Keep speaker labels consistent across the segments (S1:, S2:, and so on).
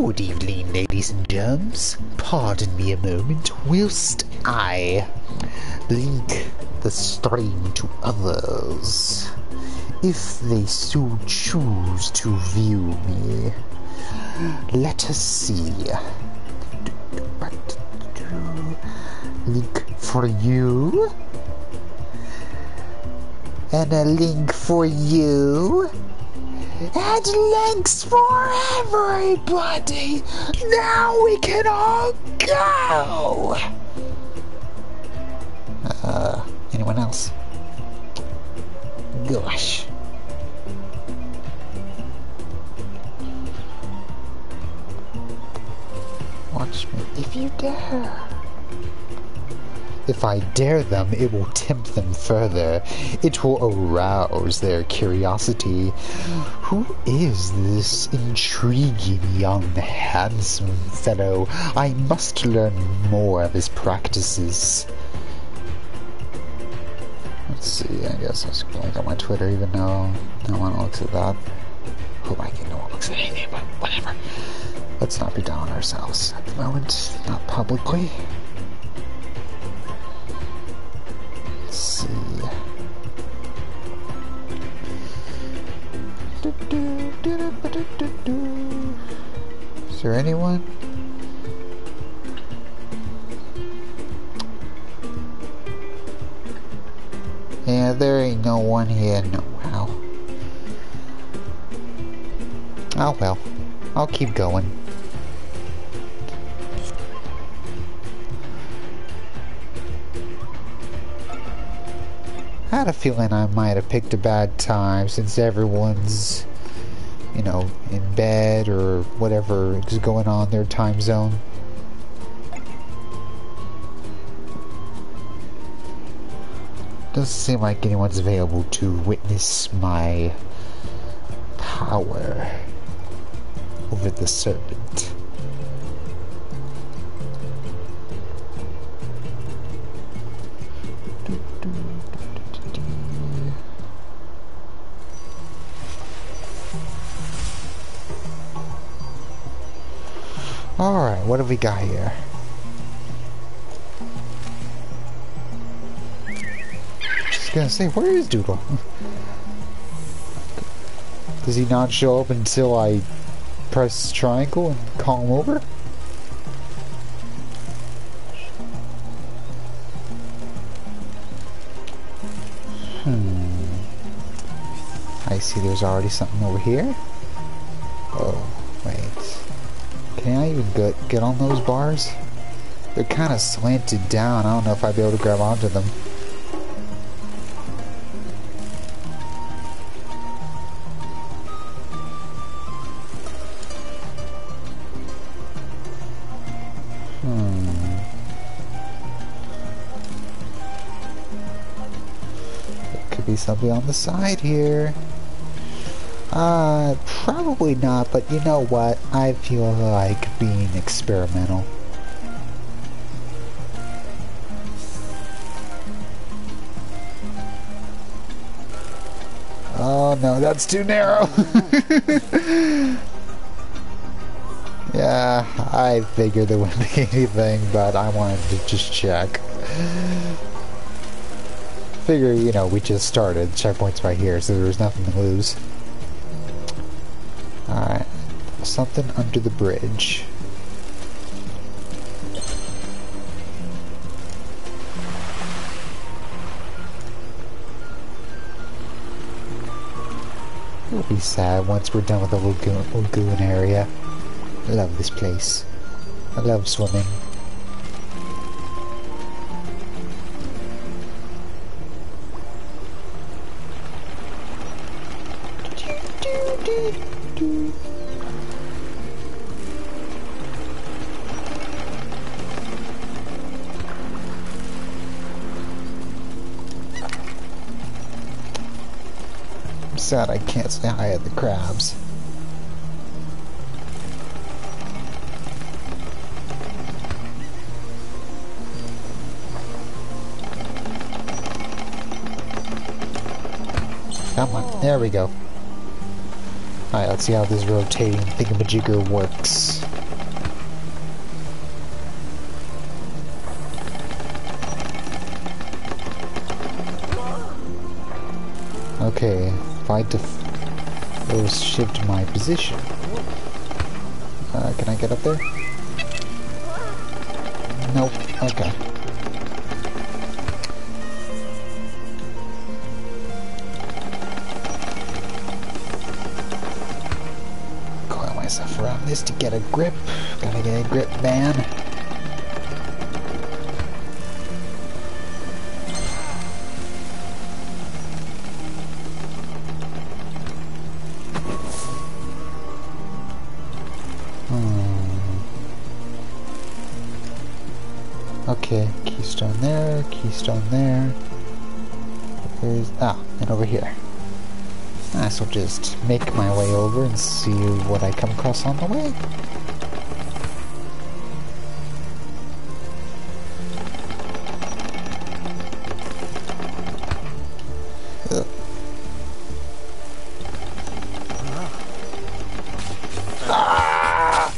S1: Good evening, ladies and germs. Pardon me a moment whilst I link the stream to others, if they so choose to view me. Let us see. Link for you. And a link for you. And links for everybody! Now we can all go! Anyone else? Gosh. Watch me if you dare. If I dare them, it will tempt them further. It will arouse their curiosity. Who is this intriguing young, handsome fellow? I must learn more of his practices. Let's see, I guess I'll just link on my Twitter even though no one looks at that. Oh my god, no one looks at anything, but whatever. Let's not be down on ourselves at the moment, not publicly. See. Is there anyone? Yeah, there ain't no one here. No, how? Oh well, I'll keep going. I had a feeling I might have picked a bad time since everyone's, you know, in bed or whatever is going on in their time zone. Doesn't seem like anyone's available to witness my power over the serpent. Alright, what have we got here? Just gonna say, where is Doodle? Does he not show up until I press triangle and call him over? I see there's already something over here. Oh, wait. Can I even get on those bars? They're kind of slanted down. I don't know if I'd be able to grab onto them. There could be something on the side here. Probably not, but you know what? I feel like being experimental. Oh no, that's too narrow! Yeah, I figured there wouldn't be anything, but I wanted to just check. Figure, you know, we just started. Checkpoint's right here, so there's nothing to lose. Alright, something under the bridge. It'll be sad once we're done with the lagoon area. I love this place. I love swimming. I'm sad I can't say hi at the crabs. Come on, there we go. Alright, let's see how this rotating thingamajigger works. Okay, if I shift my position. Can I get up there? Nope. Okay. Coil myself around this to get a grip. Gotta get a grip, man. Okay, keystone there, keystone there. And over here. So I'll just make my way over and see what I come across on the way.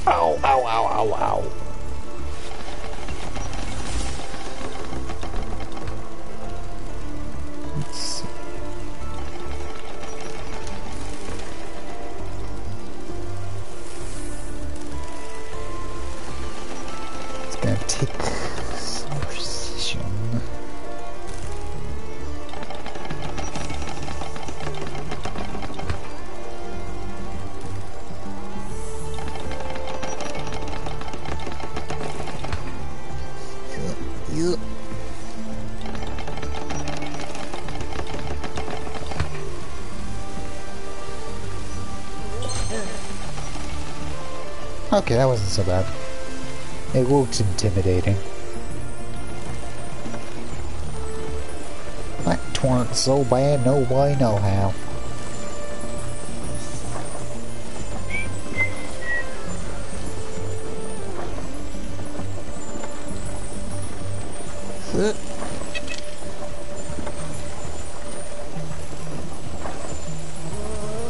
S1: Ow, ow, ow, ow, ow. Let's see. It's gonna take some precision. Okay, that wasn't so bad. It looked intimidating. That weren't so bad, nobody know how.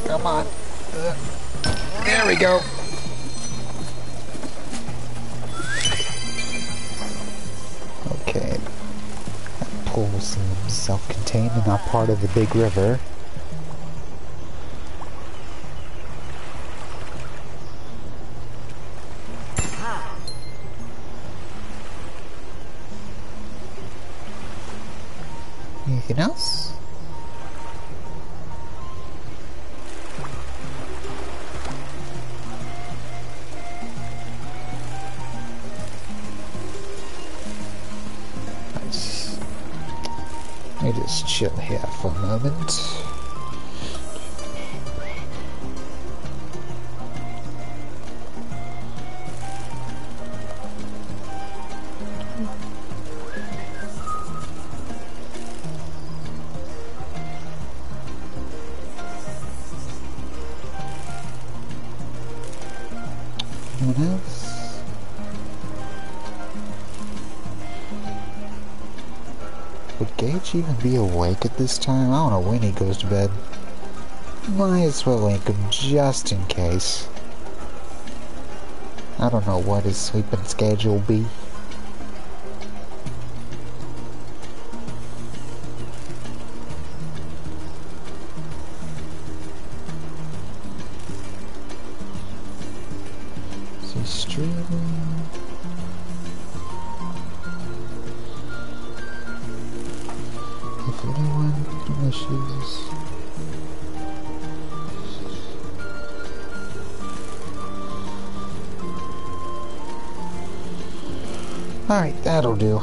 S1: Come on. There we go. Okay. That pool seems self-contained and not part of the big river. Anything else? Let me just chill here for a moment. Anyone else? Would Gage even be awake at this time? I don't know when he goes to bed. Might as well wake him just in case. I don't know what his sleeping schedule will be. Is he streaming? If anyone wishes. Alright, that'll do.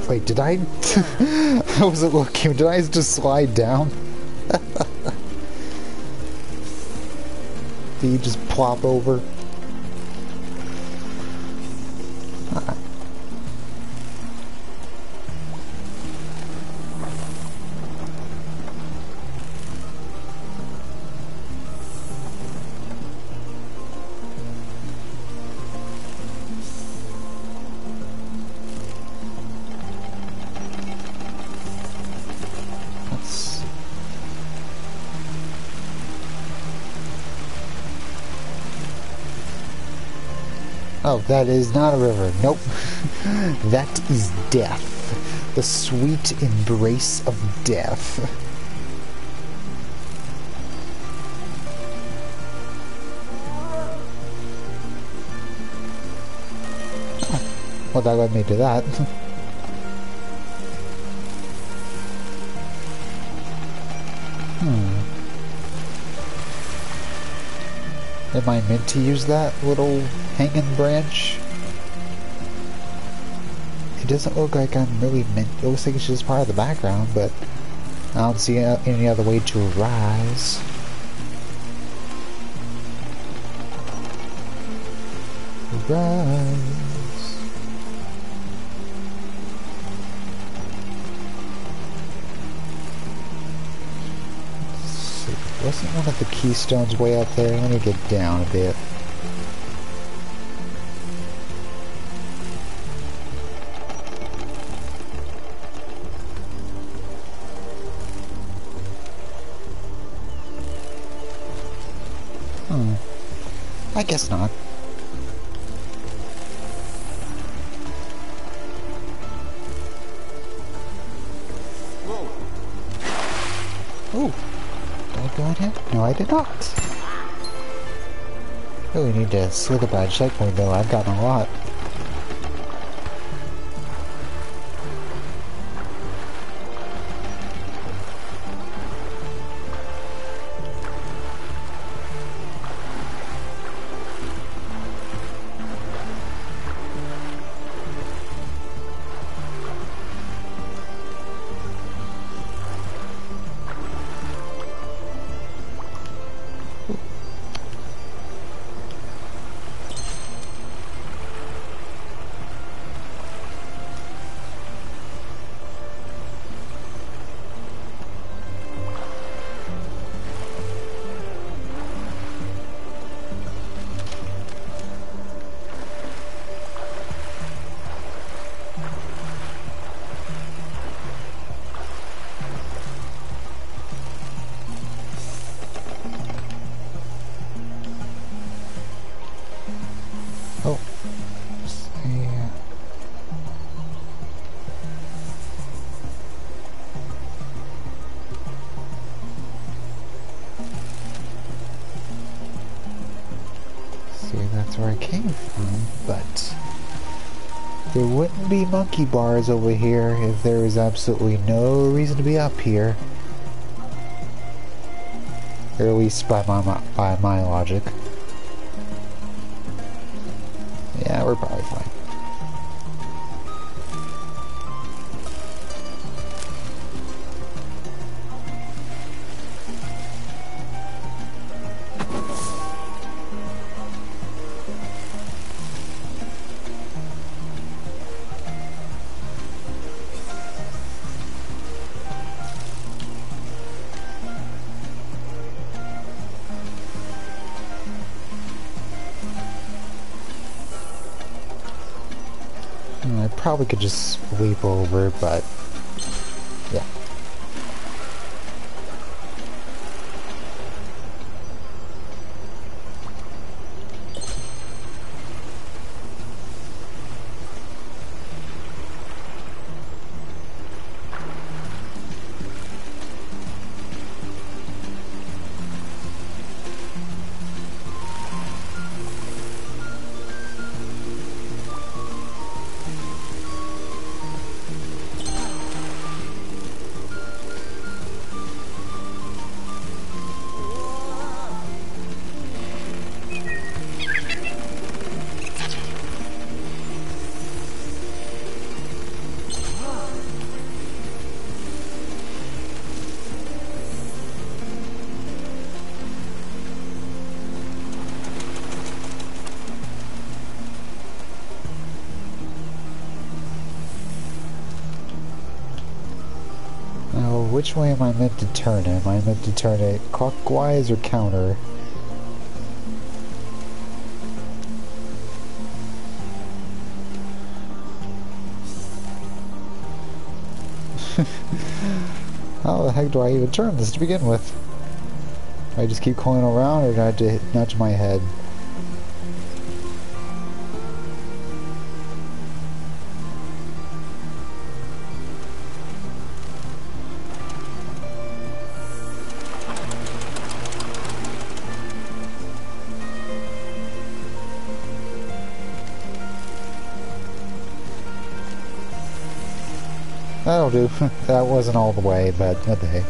S1: Wait, did I? I wasn't looking. Did I just slide down? Did you just plop over? Alright. Oh, that is not a river. Nope. That is death. The sweet embrace of death. Well, that led me to that. Am I meant to use that little hanging branch? It doesn't look like I'm really meant. It looks like it's just part of the background, but I don't see any other way to rise. Rise. Wasn't one of the keystones way up there? Let me get down a bit. I guess not. Ooh. Did I go in here? No, I did not. Oh, we need to slither by a checkpoint though. I've gotten a lot. Oh. Yeah. See, that's where I came from, but there wouldn't be monkey bars over here if there was absolutely no reason to be up here. Or at least by my logic. Yeah, we're probably fine. I probably could just leap over, but yeah. Which way am I meant to turn it? Am I meant to turn it clockwise or counter? How the heck do I even turn this to begin with? Do I just keep going around, or do I have to nudge my head? That'll do. That wasn't all the way, but what the heck.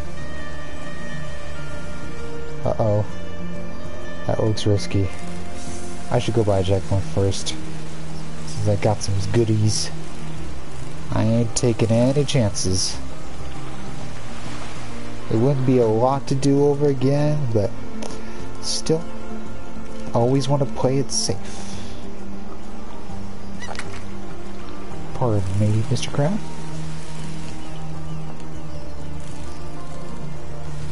S1: Uh-oh. That looks risky. I should go buy a checkpoint first, since I got some goodies. I ain't taking any chances. It wouldn't be a lot to do over again, but still, always want to play it safe. Pardon me, Mr. Crab.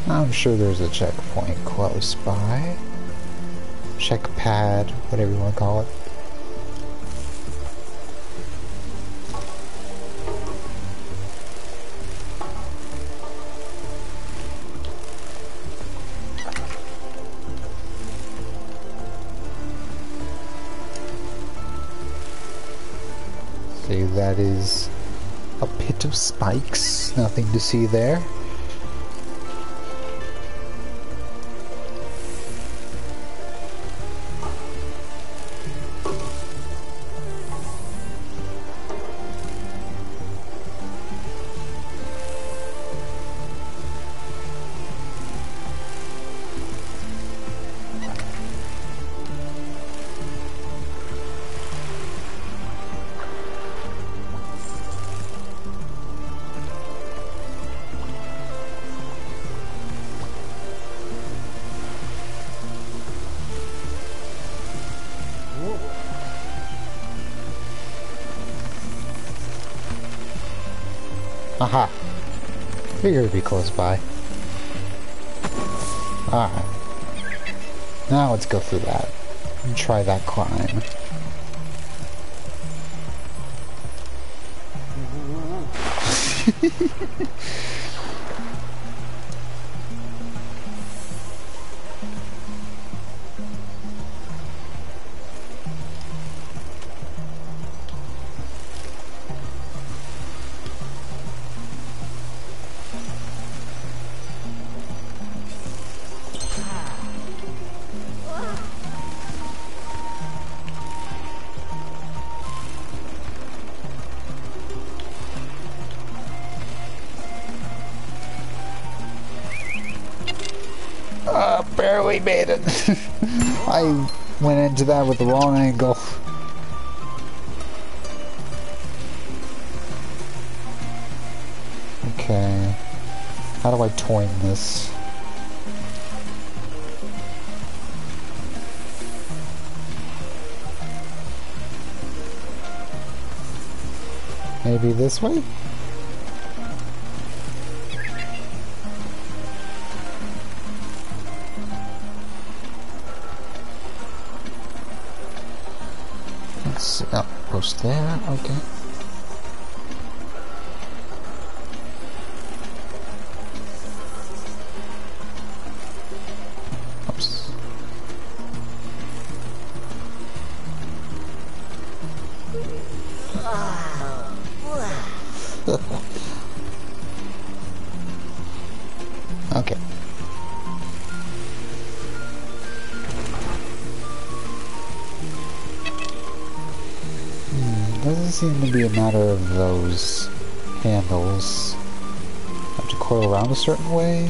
S1: I'm sure there's a checkpoint close by. Check pad, whatever you want to call it. See, that is a pit of spikes. Nothing to see there. Aha! Figured it'd be close by. Alright. Now let's go through that. And try that climb. Barely made it. I went into that with the wrong angle. Okay. How do I toin this? Maybe this way? Oh, post there, okay. Oops. Okay. Doesn't seem to be a matter of those handles. Have to coil around a certain way.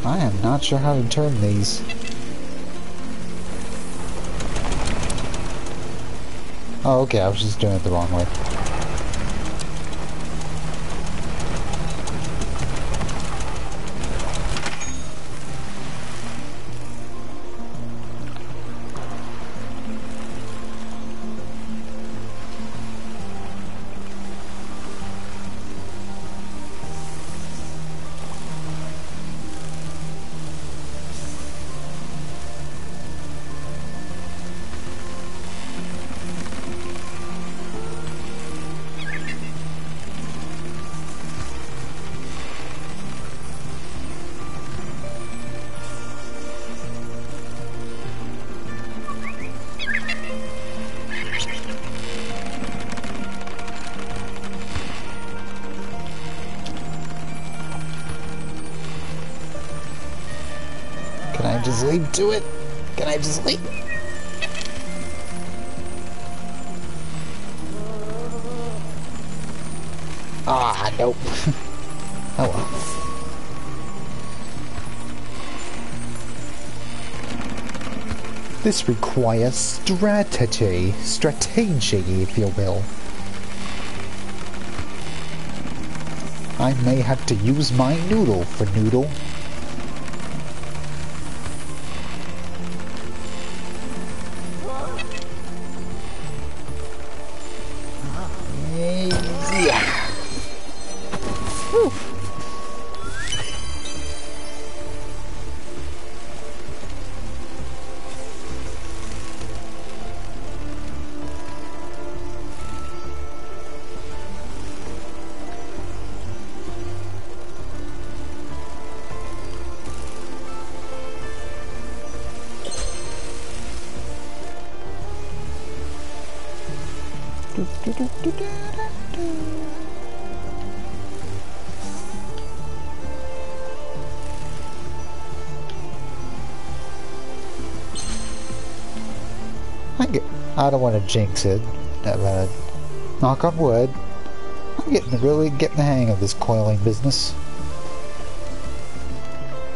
S1: I am not sure how to turn these. Oh, okay, I was just doing it the wrong way. just leap to it? Can I just leap? Ah, nope. Oh well. This requires strategy, if you will. I may have to use my noodle for noodle. Yeah. Whew. I don't want to jinx it, but knock on wood, I'm really getting the hang of this coiling business.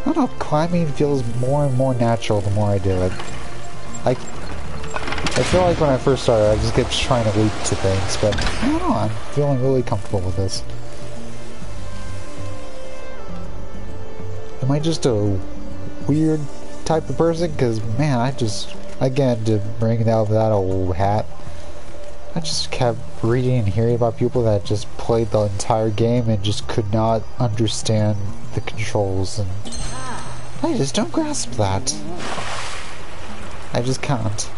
S1: I don't know, climbing feels more and more natural the more I do it. I feel like when I first started, I just kept trying to leap to things, but I don't know, I'm feeling really comfortable with this. Am I just a weird type of person? Because, man, I just... Again, to bring out that old hat, I just kept reading and hearing about people that just played the entire game and just could not understand the controls, and I just don't grasp that. I just can't.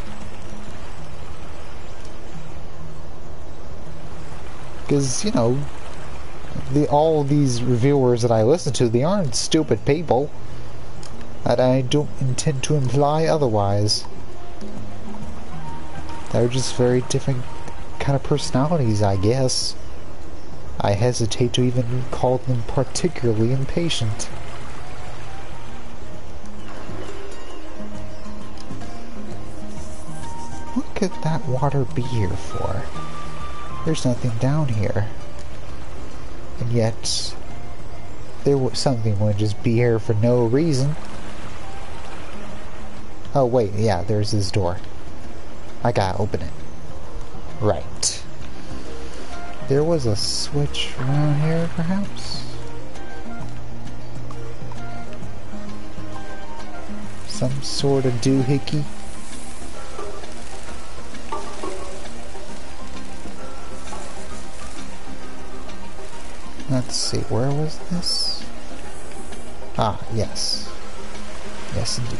S1: Because, you know, all these reviewers that I listen to, they aren't stupid people. And I don't intend to imply otherwise. They're just very different kind of personalities, I guess. I hesitate to even call them particularly impatient. What could that water be here for? There's nothing down here. And yet, there was something would just be here for no reason. Oh wait, yeah, there's this door. I gotta open it. Right. There was a switch around here, perhaps? Some sort of doohickey? Let's see, where was this? Ah, yes. Yes, indeed.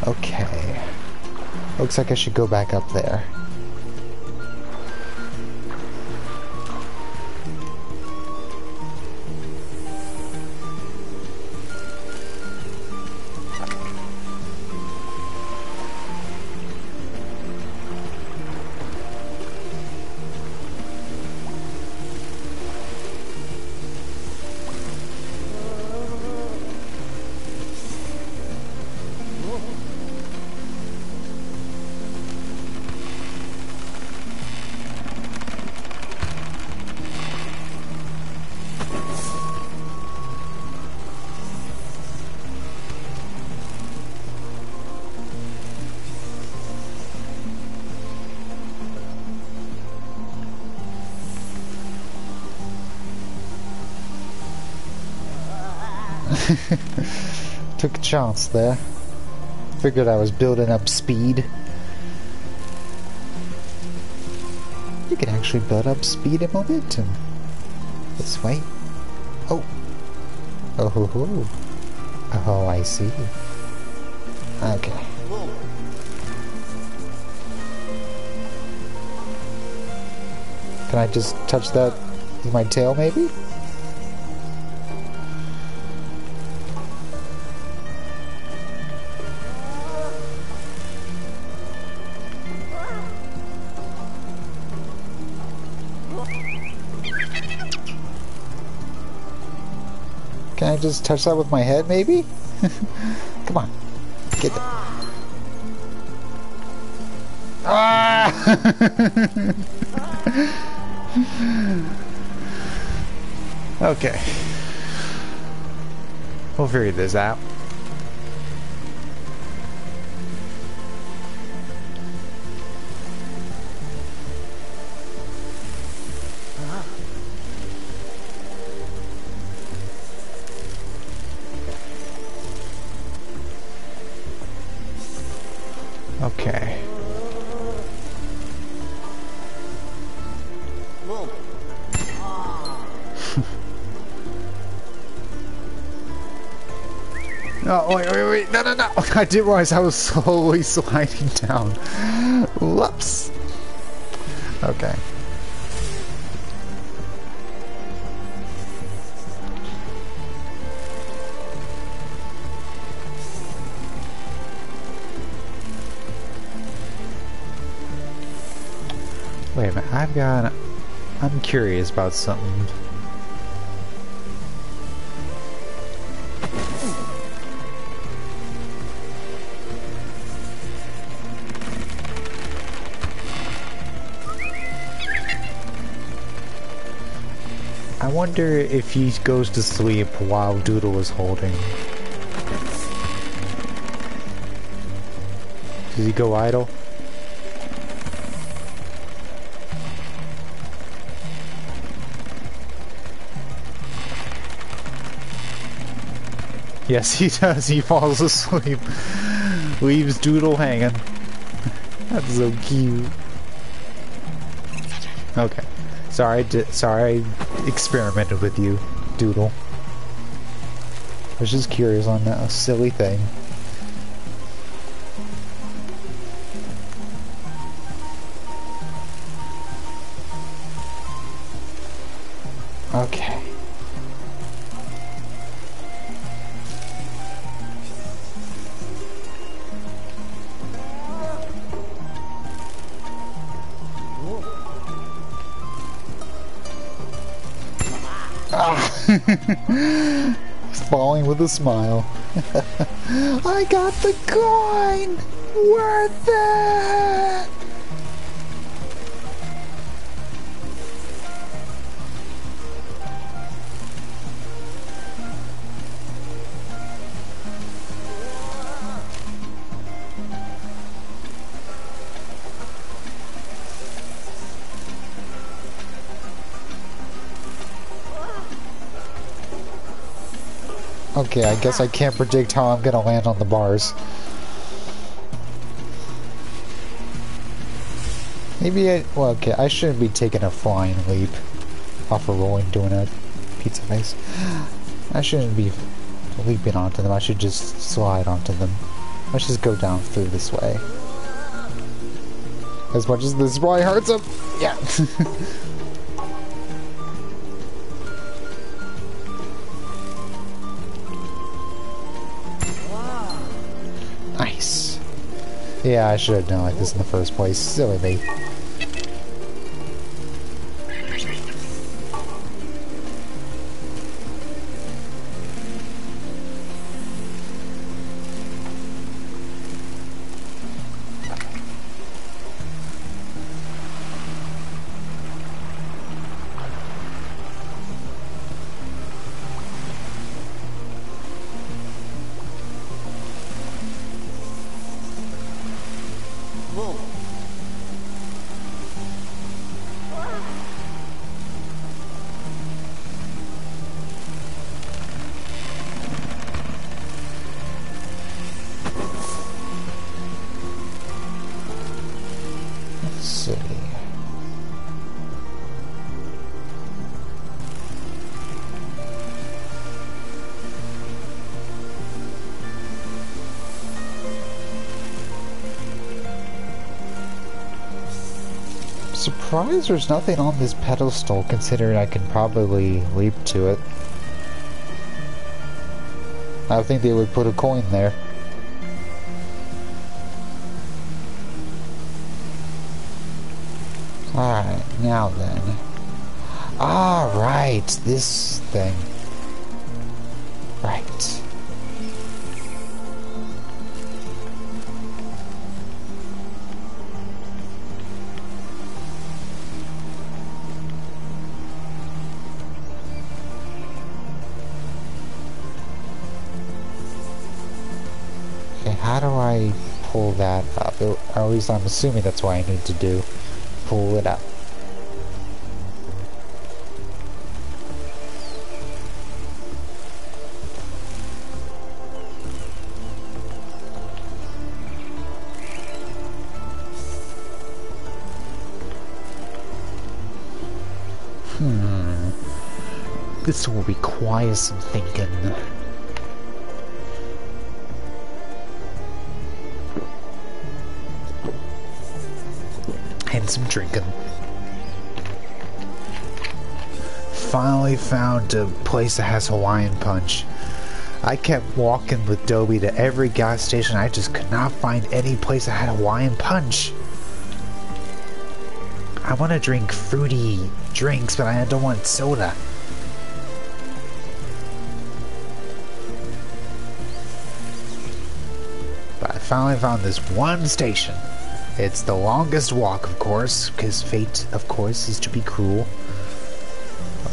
S1: Okay. Looks like I should go back up there. Took a chance there. Figured I was building up speed. You can actually build up speed and momentum. This way. Oh. Oh ho ho. Oh, I see. Okay. Can I just touch that with my tail, maybe? I just touch that with my head, maybe? Come on. Get there. Ah! Okay. We'll figure this out. Okay. Oh, wait, no. I didn't realize I was slowly sliding down. Whoops. Okay. Wait a minute, I'm curious about something. I wonder if he goes to sleep while Doodle is holding. Does he go idle? Yes, he does. He falls asleep. Leaves Doodle hanging. That's so cute. Okay. Sorry, I experimented with you, Doodle. I was just curious on that silly thing. Okay. Falling with a smile. I got the coin! Worth it! Okay, I guess I can't predict how I'm gonna land on the bars. Maybe well, okay, I shouldn't be taking a flying leap off a rolling donut pizza face. I shouldn't be leaping onto them, I should just slide onto them. Let's just go down through this way. As much as this probably hurts them. Yeah. Nice. Yeah, I should have done like this in the first place. Silly me. Surprised there's nothing on this pedestal, considering I can probably leap to it. I would think they would put a coin there. Alright, now then. Ah, right, this thing. Right. Okay, how do I pull that up? Or at least I'm assuming that's what I need to do. Pull it up. This will require some thinking. And some drinking. Finally found a place that has Hawaiian Punch. I kept walking with Dobie to every gas station. I just could not find any place that had Hawaiian Punch. I want to drink fruity drinks, but I don't want soda. But I finally found this one station. It's the longest walk, of course, because fate, of course, is to be cruel.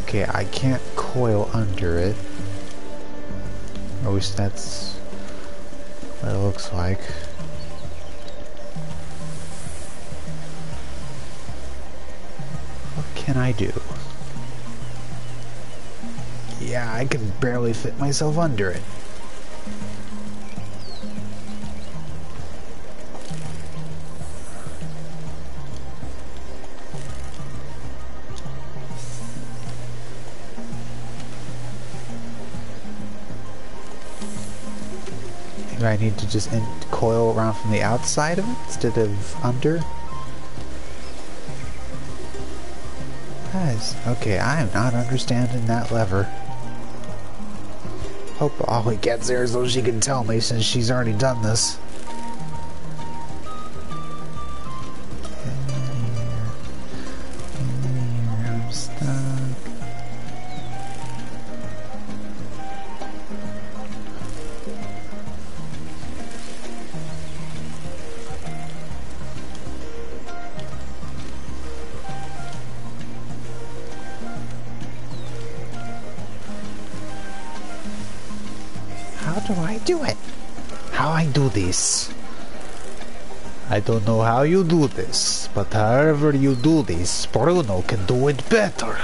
S1: Okay, I can't coil under it. At least that's what it looks like. What can I do? Yeah, I can barely fit myself under it. Maybe I need to just coil around from the outside of it instead of under. Guys, okay, I am not understanding that lever. Hope Ollie gets there so she can tell me since she's already done this. I'm stuck. How do I do it? How I do this? I don't know how you do this, but however you do this, Bruno can do it better.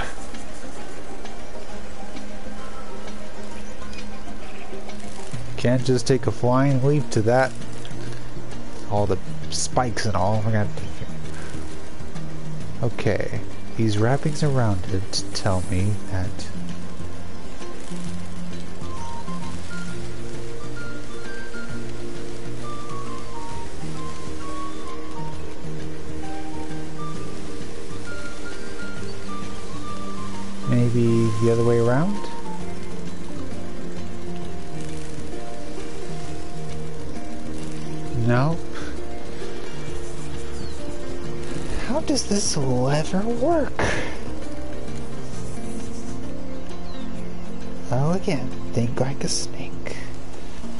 S1: Can't just take a flying leap to that. All the spikes and all. Okay, he's wrapping around it to tell me that. Maybe the other way around? No. How does this lever work? Oh, again, think like a snake.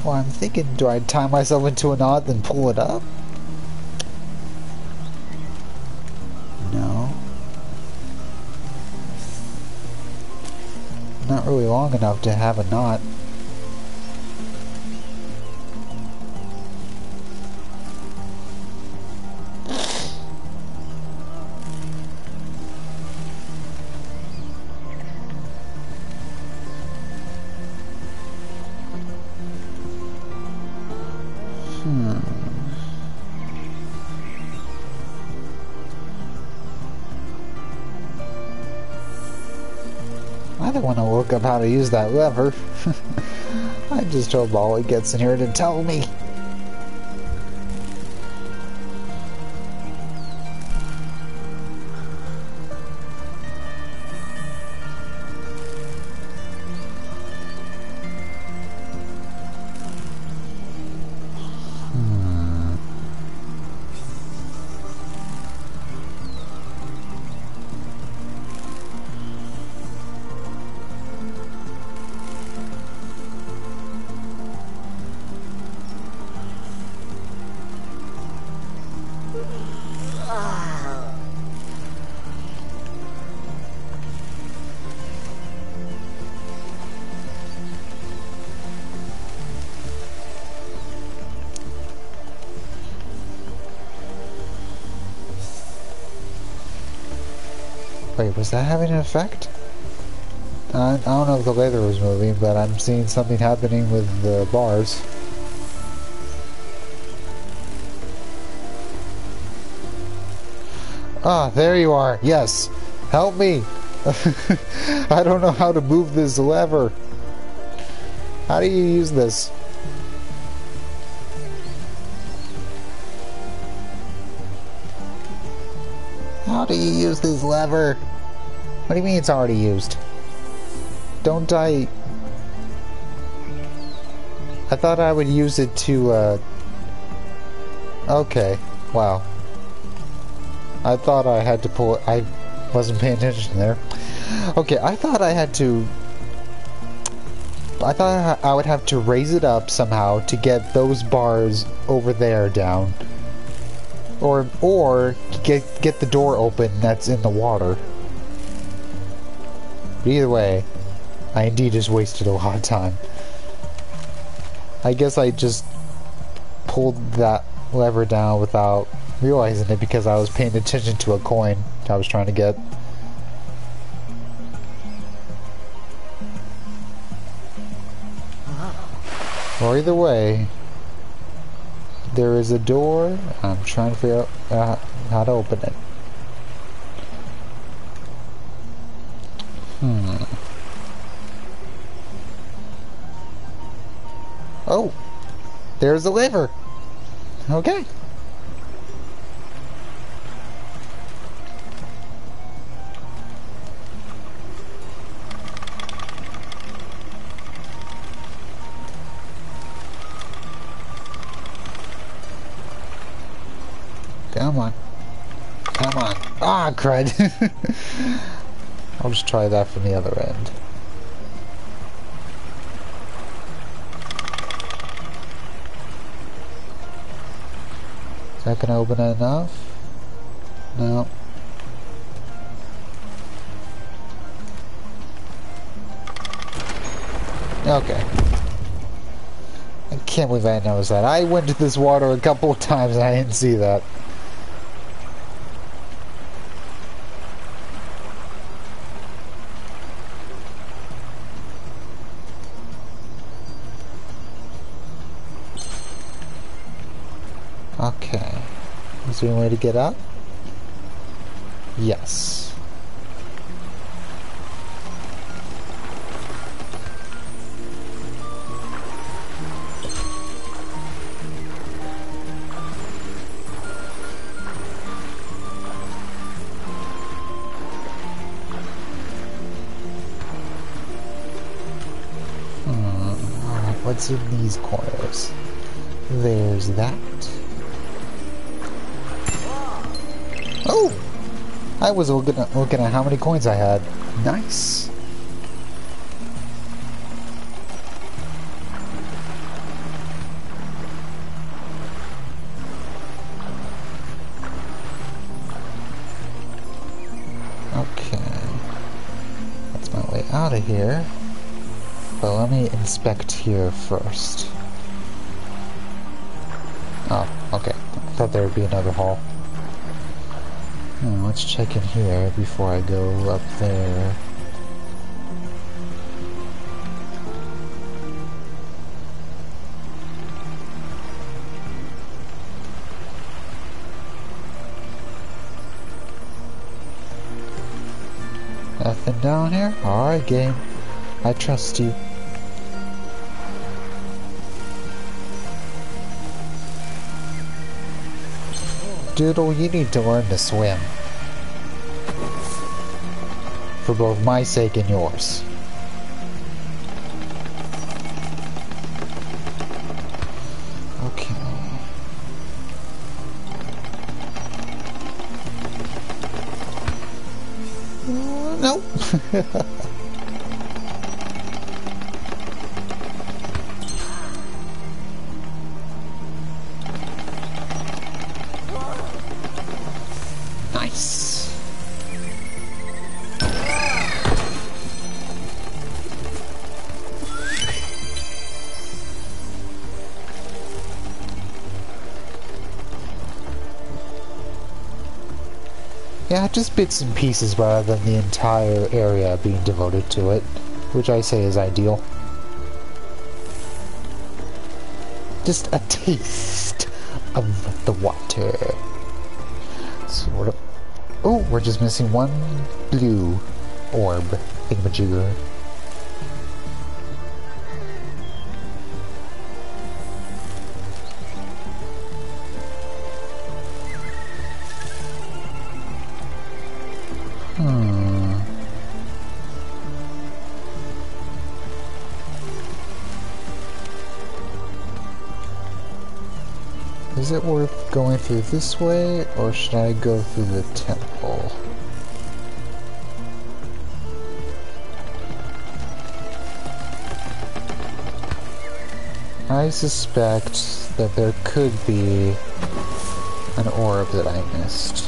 S1: Well, I'm thinking, do I tie myself into a knot then pull it up? No. Not really long enough to have a knot. I don't want to look up how to use that lever. I just hope Ollie gets in here to tell me. Wait, was that having an effect? I don't know if the leather was moving, but I'm seeing something happening with the bars. Ah, there you are. Yes. Help me. I don't know how to move this lever. How do you use this? How do you use this lever? What do you mean it's already used? Don't I thought I would use it to, Okay. Wow. I thought I had to pull it. I wasn't paying attention there. Okay, I thought I had to... I thought I would have to raise it up somehow to get those bars over there down. Or get the door open that's in the water. But either way, I indeed just wasted a lot of time. I guess I just pulled that lever down without realizing it because I was paying attention to a coin I was trying to get. Or either way, there is a door. I'm trying to figure out how to open it. Oh, there's the lever. Okay. Come on. Come on. Ah, crud. I'll just try that from the other end. Is that gonna open it enough? No. Okay. I can't believe I noticed that. I went to this water a couple of times and I didn't see that. Okay. Is there a way to get up? Yes. Alright, what's in these corners? There's that. Oh! I was looking at how many coins I had. Nice. Okay. That's my way out of here. But let me inspect here first. Oh, okay. I thought there would be another hall. Let's check in here before I go up there. Nothing down here? Alright, game. I trust you. Doodle, you need to learn to swim. For both my sake and yours. Okay. Nope. Nice. Yeah, just bits and pieces rather than the entire area being devoted to it, which I say is ideal. Just a taste of the water. Sort of. Oh, we're just missing one blue orb thingamajigger. Is it worth going through this way, or should I go through the temple? I suspect that there could be an orb that I missed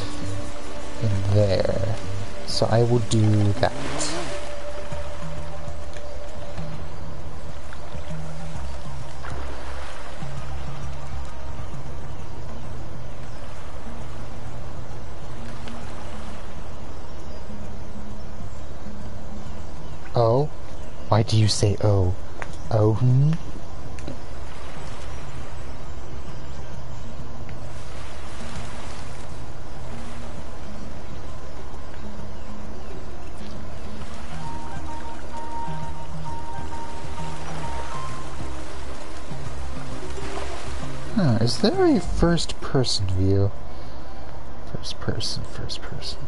S1: in there, so I will do that. Oh? Why do you say oh? Oh, hmm? Huh, is there a first-person view? First person, first person.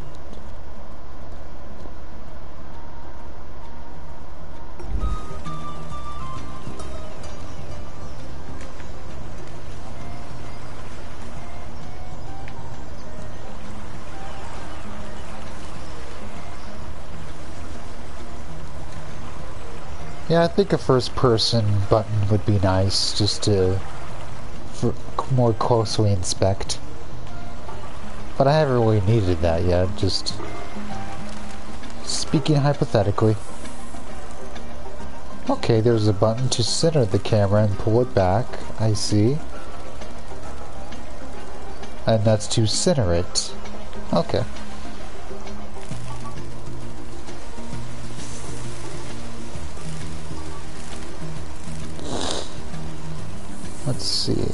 S1: Yeah, I think a first-person button would be nice, just to more closely inspect. But I haven't really needed that yet, just speaking hypothetically. Okay, there's a button to center the camera and pull it back, I see. And that's to center it. Okay. Let's see.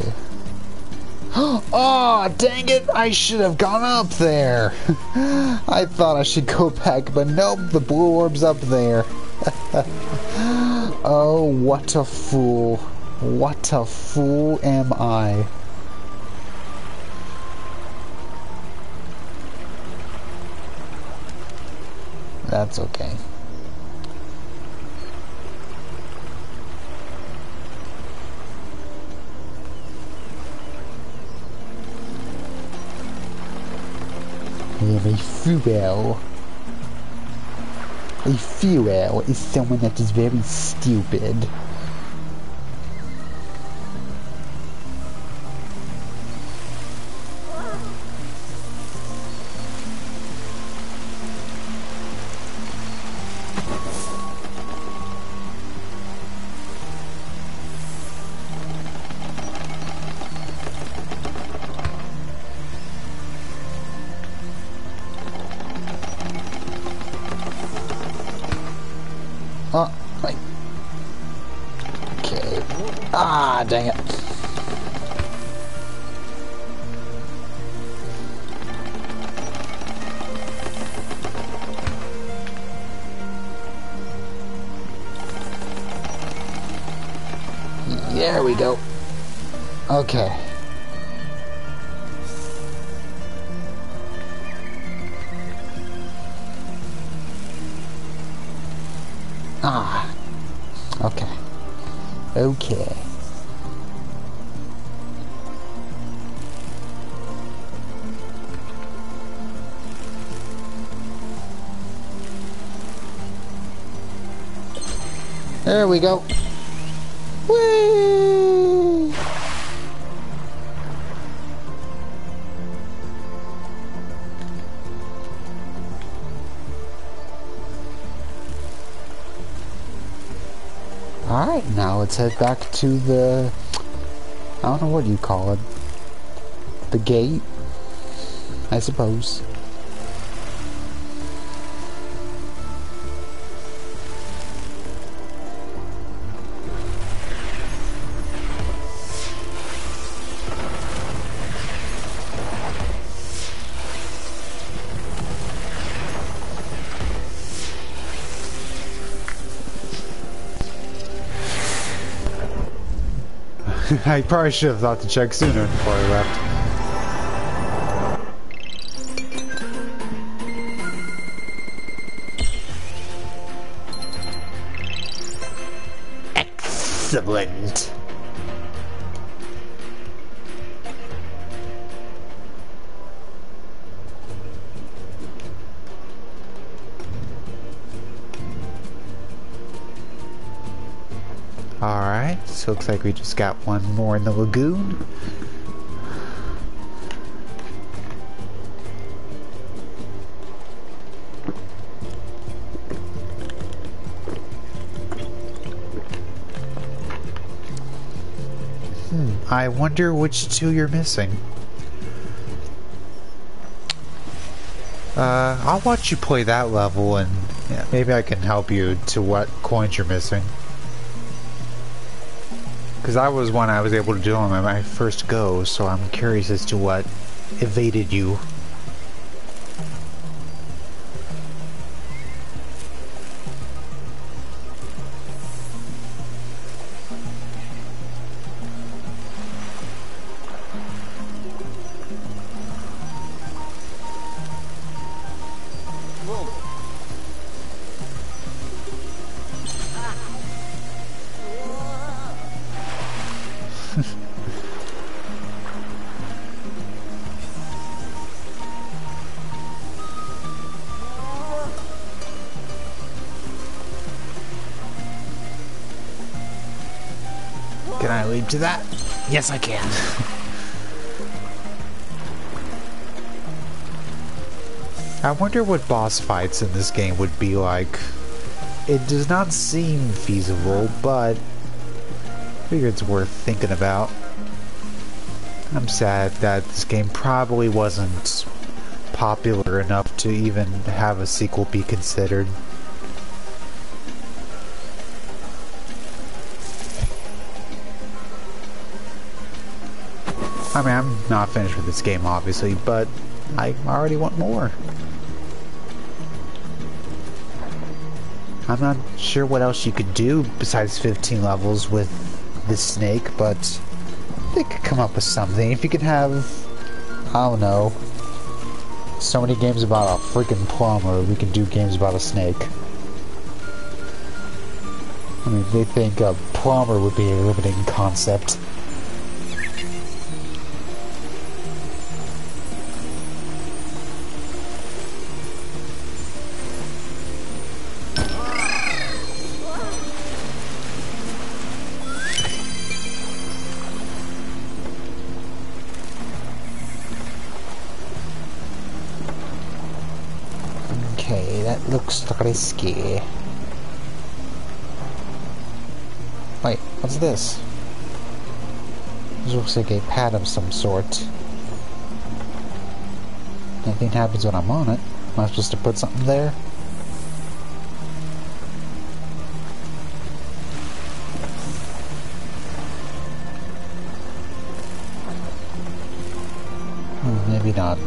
S1: Oh, dang it! I should have gone up there! I thought I should go back, but nope, the blue orb's up there. Oh, what a fool. What a fool am I. That's okay. A fool. A fool is someone that is very stupid. Oh, right. Okay. Ah, dang it. There we go. Okay. Ah. Okay. Okay. There we go. Whee! Alright, now let's head back to the... I don't know what you call it. The gate? I suppose. I probably should have thought to check sooner before I left. Excellent. Alright, so looks like we just got one more in the lagoon. I wonder which two you're missing. I'll watch you play that level and yeah, maybe I can help you to what coins you're missing. Because that was one I was able to do on my first go, so I'm curious as to what evaded you. Can I leap to that? Yes, I can. I wonder what boss fights in this game would be like. It does not seem feasible, but I figure it's worth thinking about. I'm sad that this game probably wasn't popular enough to even have a sequel be considered. I mean, I'm not finished with this game, obviously, but I already want more. I'm not sure what else you could do besides 15 levels with this snake, but they could come up with something. If you could have, I don't know, so many games about a freaking plumber, we could do games about a snake. I mean, they think a plumber would be a limiting concept. Okay, that looks risky. Wait, what's this? This looks like a pad of some sort. Nothing happens when I'm on it. Am I supposed to put something there? Maybe not.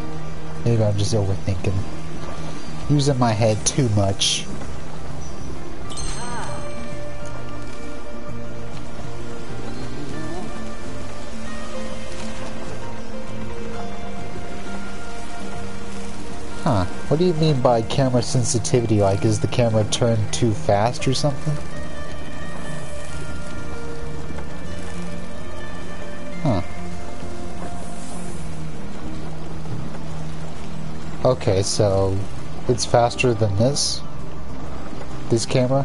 S1: Maybe I'm just overthinking. Using my head too much. Huh. What do you mean by camera sensitivity? Like, is the camera turned too fast or something? Huh. Okay, so it's faster than this camera?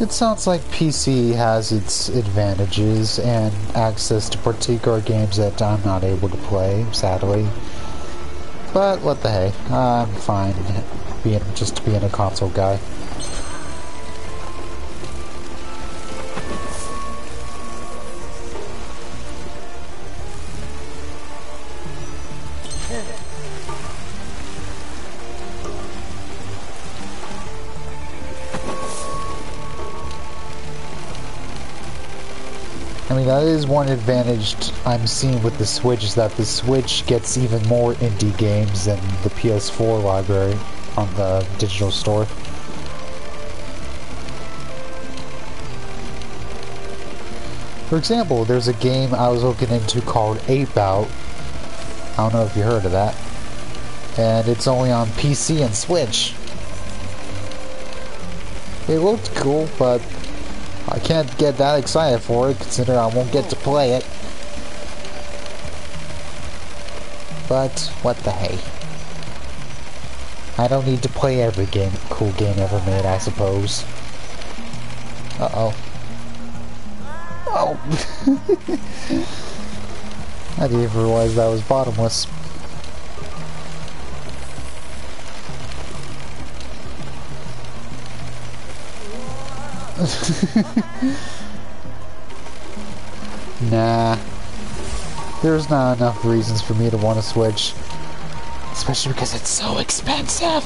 S1: It sounds like PC has its advantages and access to particular games that I'm not able to play, sadly. But what the heck, I'm fine being a console guy. I mean, that is one advantage I'm seeing with the Switch, is that the Switch gets even more indie games than the PS4 library on the digital store. For example, there's a game I was looking into called Ape Out. I don't know if you heard of that. And it's only on PC and Switch. It looked cool, but I can't get that excited for it, considering I won't get to play it. But, what the hey. I don't need to play every cool game ever made, I suppose. Uh-oh. Oh! I didn't even realize that was bottomless. Nah. There's not enough reasons for me to want to switch. Especially because it's so expensive.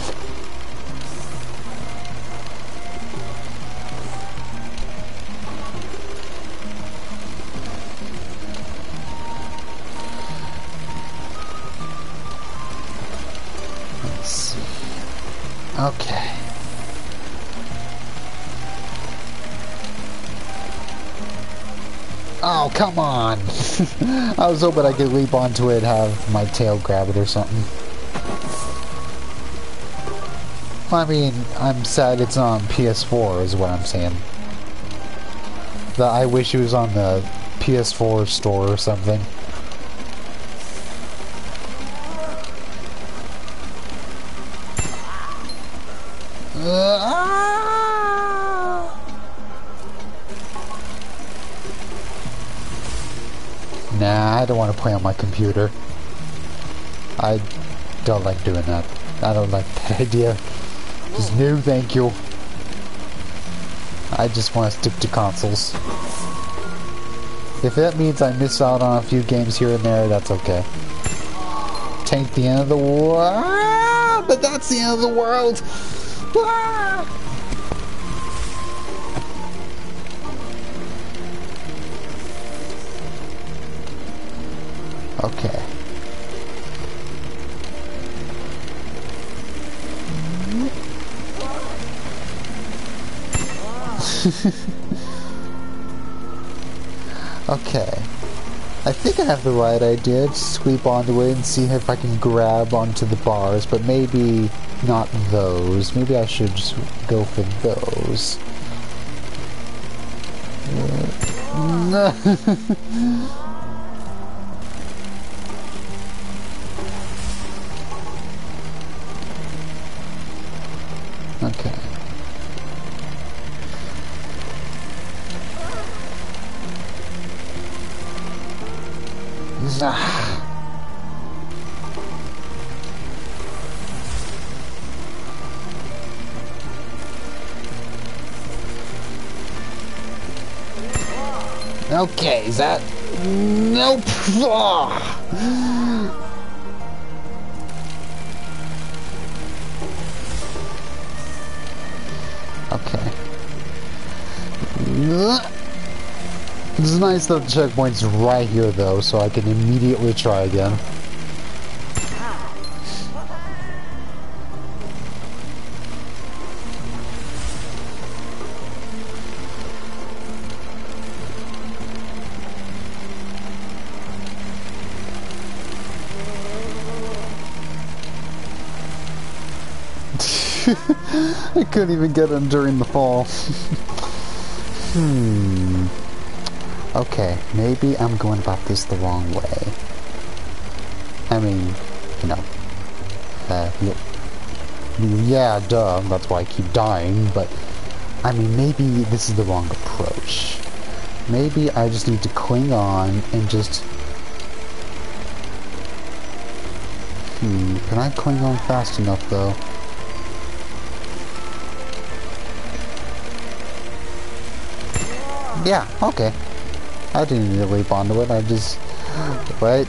S1: Let's see. Okay. Oh, come on! I was hoping I could leap onto it and have my tail grab it or something. I mean, I'm sad it's on PS4 is what I'm saying. I wish it was on the PS4 store or something. Nah, I don't want to play on my computer. I don't like doing that. I don't like that idea. Just no, thank you. I just want to stick to consoles. If that means I miss out on a few games here and there, that's okay. Tain't the end of the world, but that's the end of the world. Okay. Okay. I think I have the right idea. Just sweep onto it and see if I can grab onto the bars, but maybe not those. Maybe I should just go for those. Okay. Okay, is that... Nope! Okay. This is nice that the checkpoint's right here, though, so I can immediately try again. I couldn't even get him during the fall. Okay, maybe I'm going about this the wrong way. I mean, you know, yeah, duh, that's why I keep dying, but, I mean, maybe this is the wrong approach. Maybe I just need to cling on and just... can I cling on fast enough, though? Yeah, okay. I didn't need to leap onto it, I just... Wait.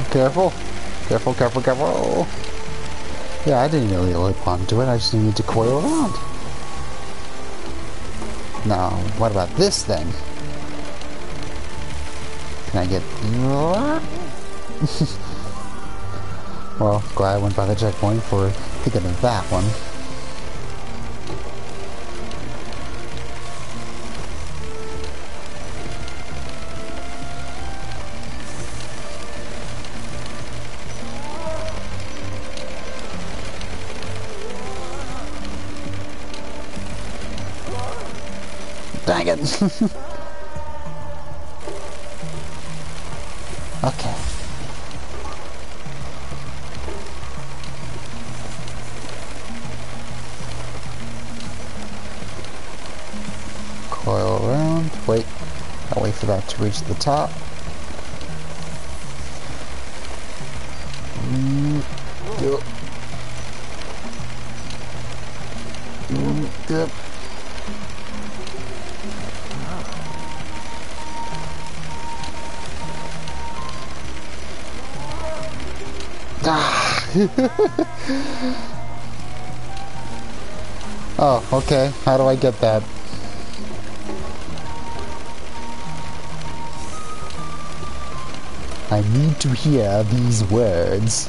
S1: Careful. Careful, careful, careful. Yeah, I didn't really leap onto it, I just needed to coil around. Now, what about this thing? Can I get... Well, glad I went by the checkpoint for thinking of that one. Dang it! Okay. Coil around. Wait. I'll wait for that to reach the top. Yep. Yep. Oh, okay. How do I get that? I need to hear these words.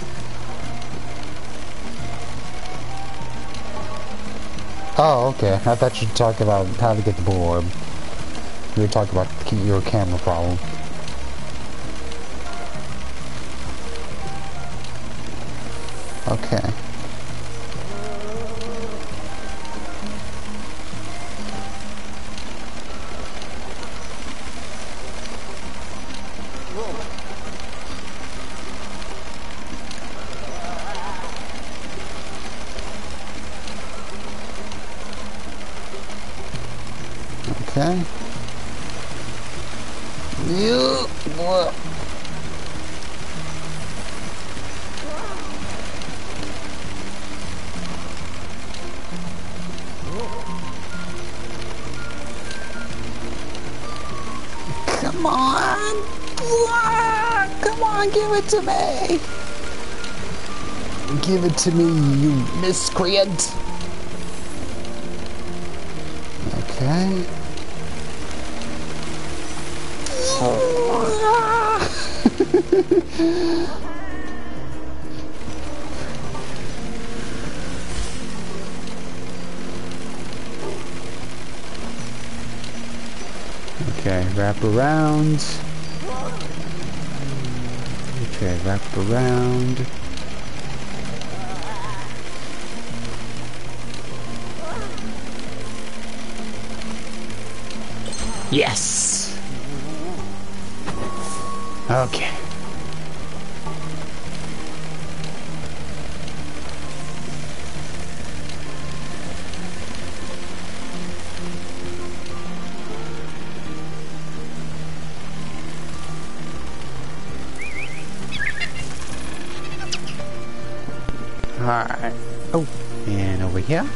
S1: Oh, okay. I thought you'd talk about how to get the blue orb. You were talking about your camera problem. Okay. Okay. Come on! Come on, give it to me! Give it to me, you miscreant! Okay. Okay, wrap around. Okay, wrap around. Yes! Okay. Alright. Oh, and over here.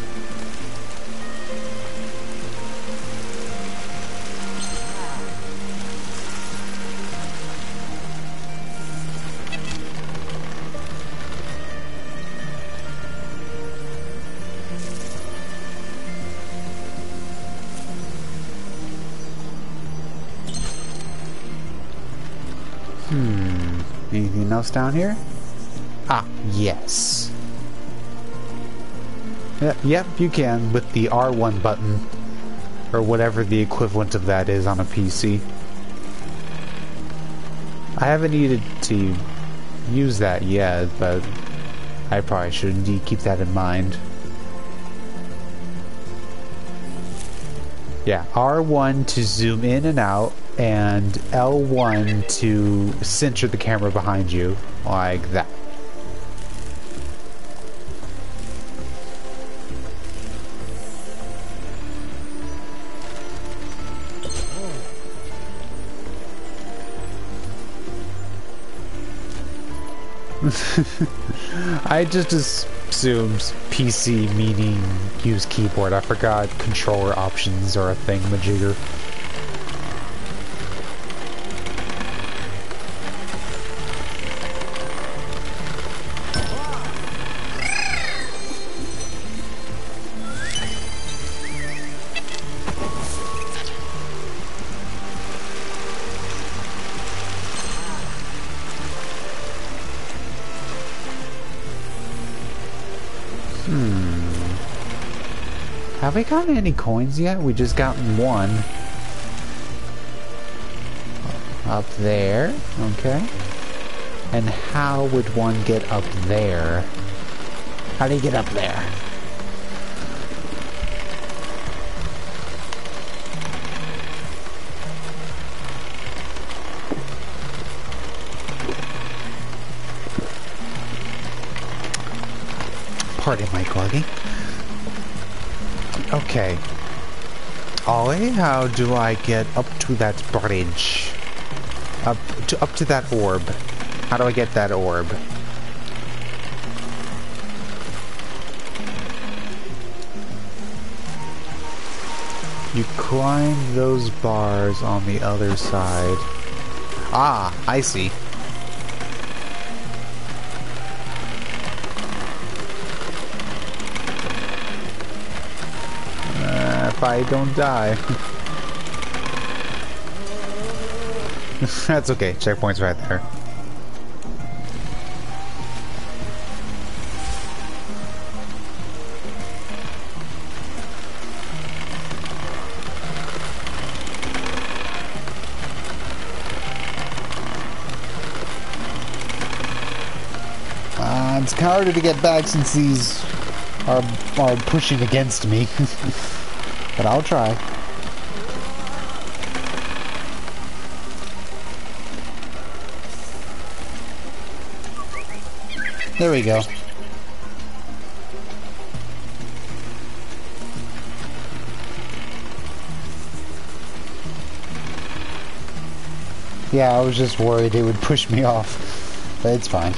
S1: Anything else down here? Ah, yes. Yep, you can with the R1 button, or whatever the equivalent of that is on a PC. I haven't needed to use that yet, but I probably should indeed keep that in mind. Yeah, R1 to zoom in and out, and L1 to center the camera behind you, like that. I just assumed PC meaning use keyboard. I forgot controller options are a thing, majigger. Have we gotten any coins yet? We just gotten one. Up there. Okay. And how would one get up there? How do you get up there? Pardon my clugging. Okay. Ollie, how do I get up to that bridge? Up to that orb. How do I get that orb? You climb those bars on the other side. Ah, I see. If I don't die. That's okay. Checkpoint's right there. It's kind of harder to get back since these are pushing against me. But I'll try. There we go. Yeah, I was just worried it would push me off, but it's fine.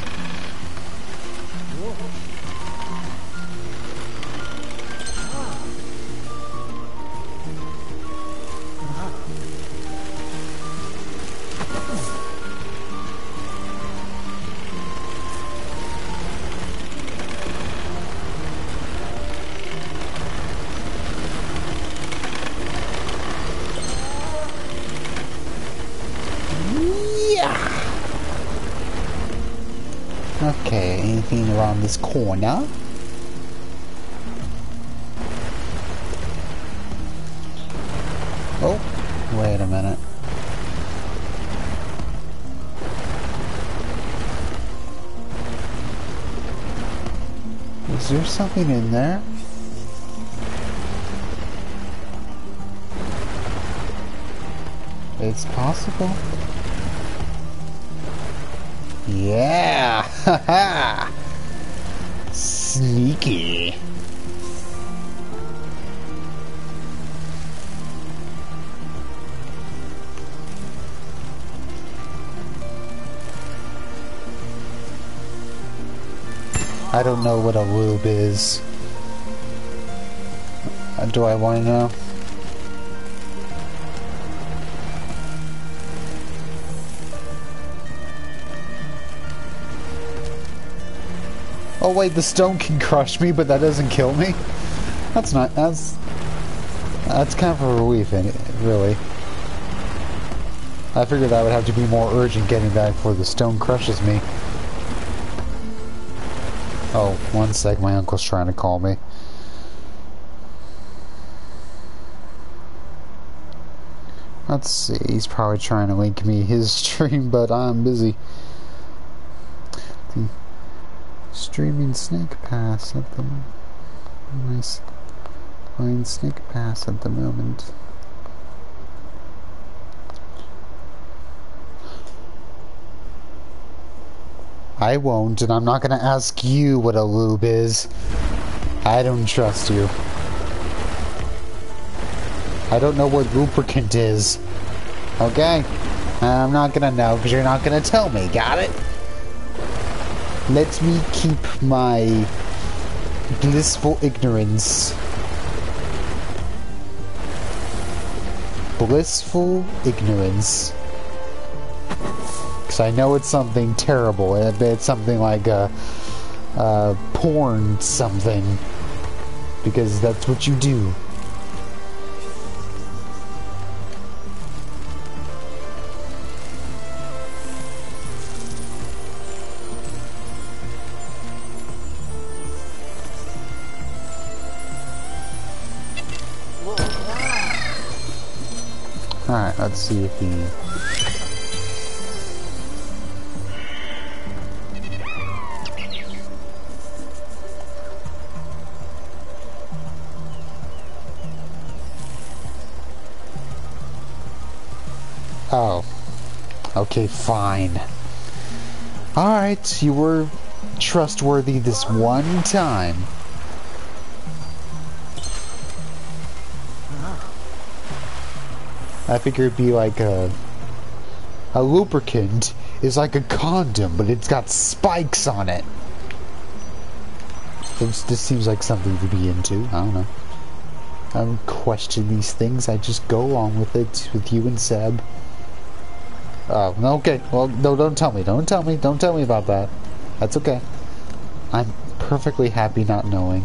S1: Okay, anything around this corner? Oh, wait a minute. Is there something in there? It's possible. Yeah! Haha! Sneaky. I don't know what a lube is. Do I want to know? Oh wait, the stone can crush me, but that doesn't kill me? That's not... That's kind of a relief, really. I figured I would have to be more urgent getting back before the stone crushes me. Oh, one sec, my uncle's trying to call me. Let's see, he's probably trying to link me his stream, but I'm busy. Streaming Snake Pass at the... Nice. Playing Snake Pass at the moment. I won't, and I'm not gonna ask you what a lube is. I don't trust you. I don't know what lubricant is. Okay? I'm not gonna know, because you're not gonna tell me, got it? Let me keep my blissful ignorance. Blissful ignorance. Because I know it's something terrible. It's something like porn something. Because that's what you do. Alright, let's see if he... Oh. Okay, fine. Alright, you were trustworthy this one time. I figure it'd be like a lubricant is like a condom, but it's got spikes on it. This seems like something to be into. I don't know. I don't question these things. I just go along with it with you and Seb. Oh, okay. Well, no, don't tell me. Don't tell me. Don't tell me about that. That's okay. I'm perfectly happy not knowing.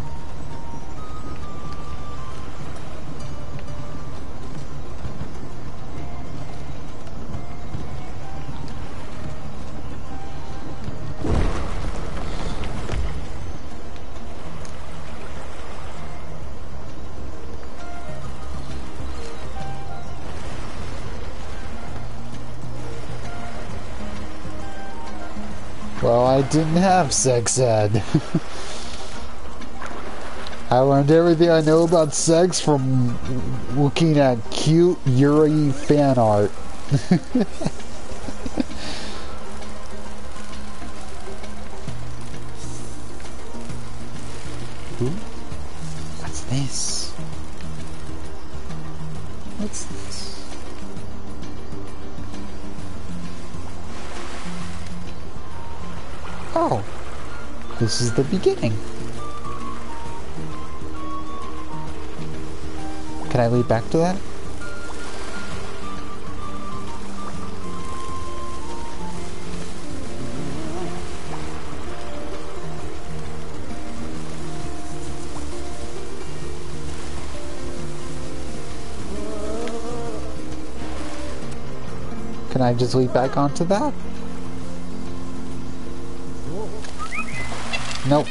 S1: Well, I didn't have sex ed. I learned everything I know about sex from looking at cute Yuri fan art. Ooh. What's this? What's this? Oh, this is the beginning. Can I lead back to that? Can I just lead back onto that? Nope.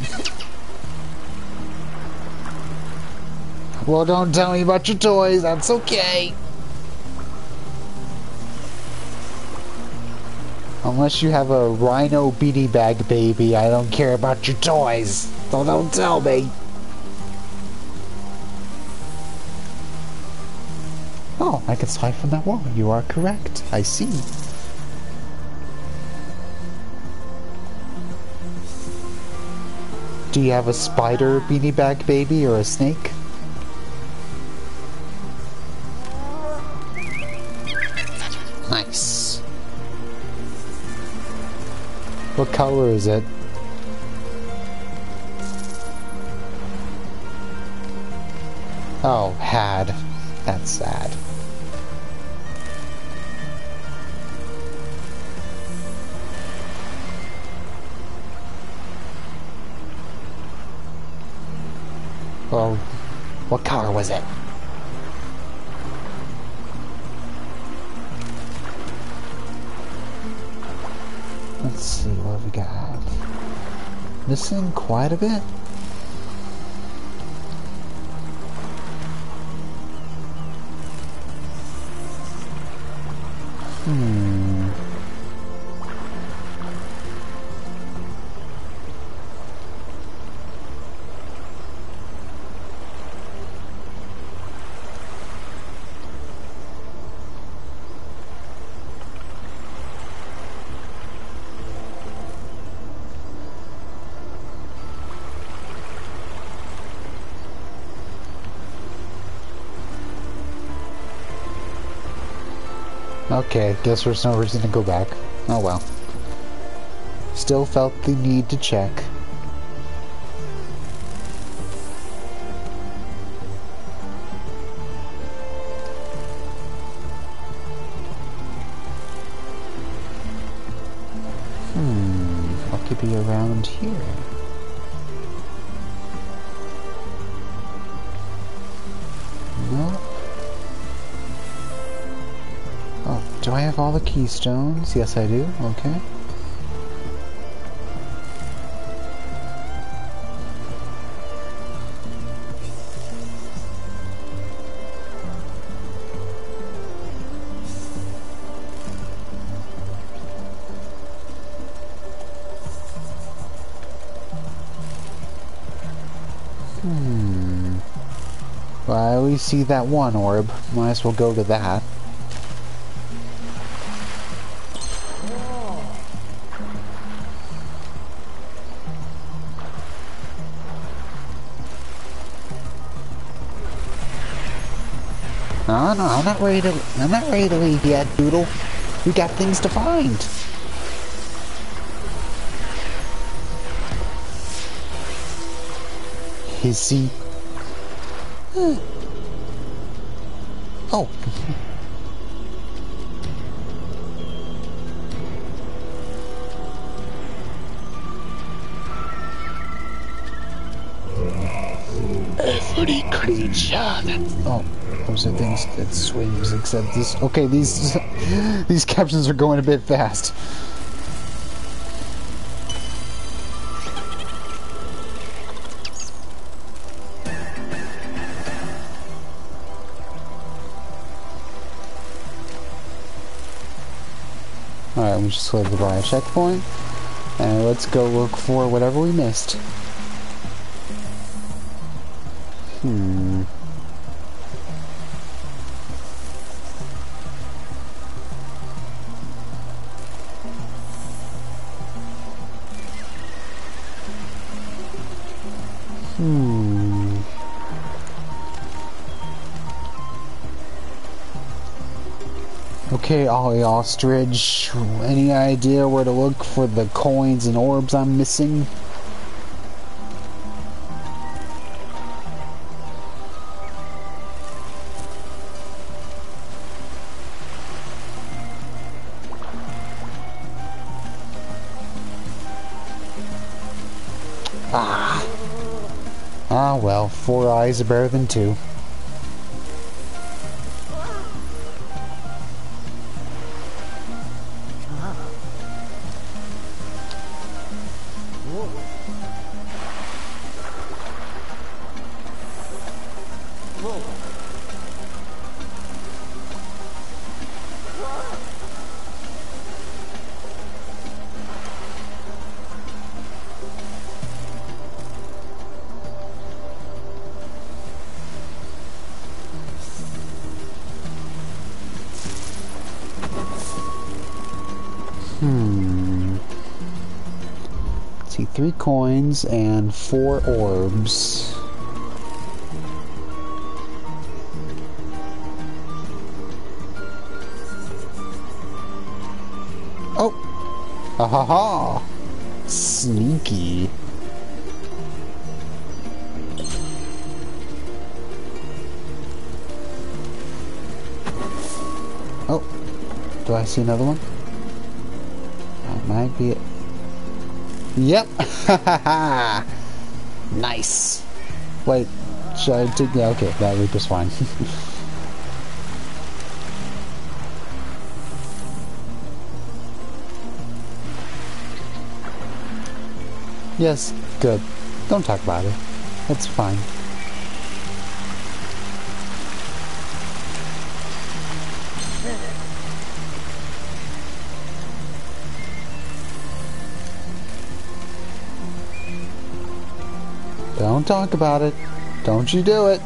S1: Well, don't tell me about your toys, that's okay. Unless you have a rhino beanie bag baby, I don't care about your toys. So don't tell me. Oh, I can slide from that wall. You are correct. I see. Do you have a spider beanie bag baby or a snake? Nice. What color is it? Oh, had. That's sad. Well, what color was it? Let's see what we got. Missing quite a bit. Okay, guess there's no reason to go back. Oh well. Still felt the need to check. What could be around here? No. Oh, do I have all the keystones? Yes, I do. Okay. Well, I at least see that one orb. Might as well go to that. No, I'm not ready to leave yet, Doodle. We got things to find. Is he? Oh. Every creature that... Oh. Those are things that swings, except this... Okay, these captions are going a bit fast. Alright, we just cleared the buy checkpoint. And let's go look for whatever we missed. Okay, Ollie Ostrich, any idea where to look for the coins and orbs I'm missing? Ah well, 4 eyes are better than 2. Let's see, 3 coins and 4 orbs. Oh! Ha ha ha! Sneaky. Oh! Do I see another one? That might be it. Yep! Nice! Wait, should I take... Yeah, okay, that loop is fine. Yes, good. Don't talk about it. It's fine. Don't talk about it. Don't you do it.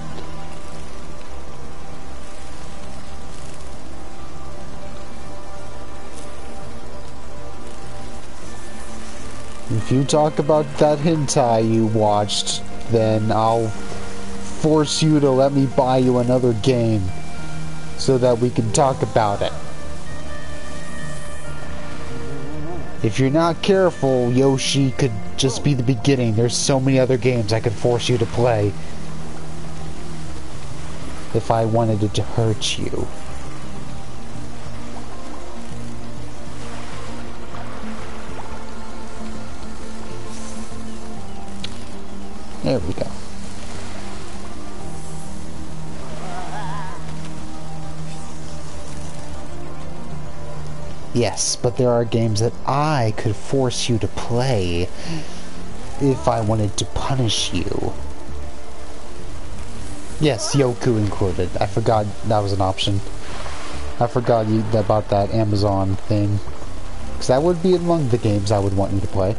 S1: If you talk about that hentai you watched, then I'll force you to let me buy you another game so that we can talk about it. If you're not careful, Yoshi could just be the beginning. There's so many other games I could force you to play if I wanted it to hurt you. There we go. Yes, but there are games that I could force you to play if I wanted to punish you. Yes, Yoku included. I forgot that was an option. I forgot about that Amazon thing. Because that would be among the games I would want you to play.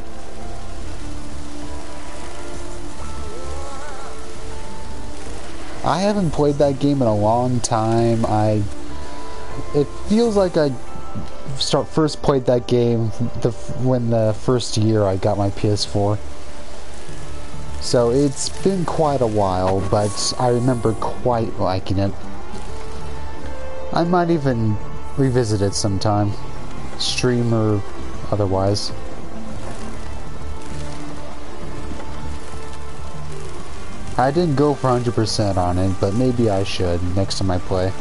S1: I haven't played that game in a long time. It feels like I first played that game when the first year I got my PS4. So it's been quite a while, but I remember quite liking it. I might even revisit it sometime, stream or otherwise. I didn't go for 100% on it, but maybe I should next time I play.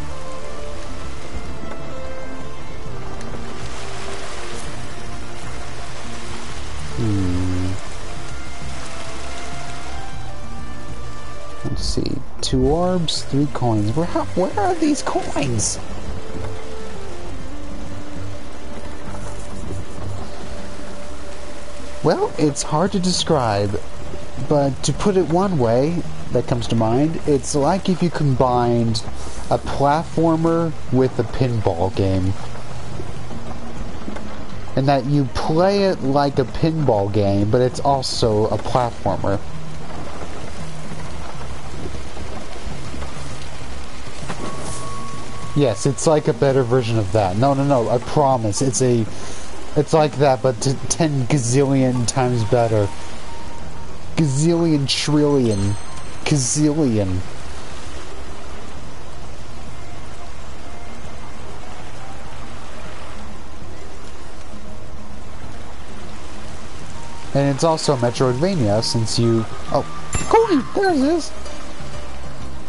S1: Let's see. 2 orbs, 3 coins. Where are these coins? Well, it's hard to describe, but to put it one way that comes to mind, it's like if you combined a platformer with a pinball game. And that you play it like a pinball game, but it's also a platformer. Yes, it's like a better version of that. No, I promise. It's like that, but 10 gazillion times better. Gazillion trillion. Gazillion. And it's also Metroidvania, since you... Oh, coin! There it is!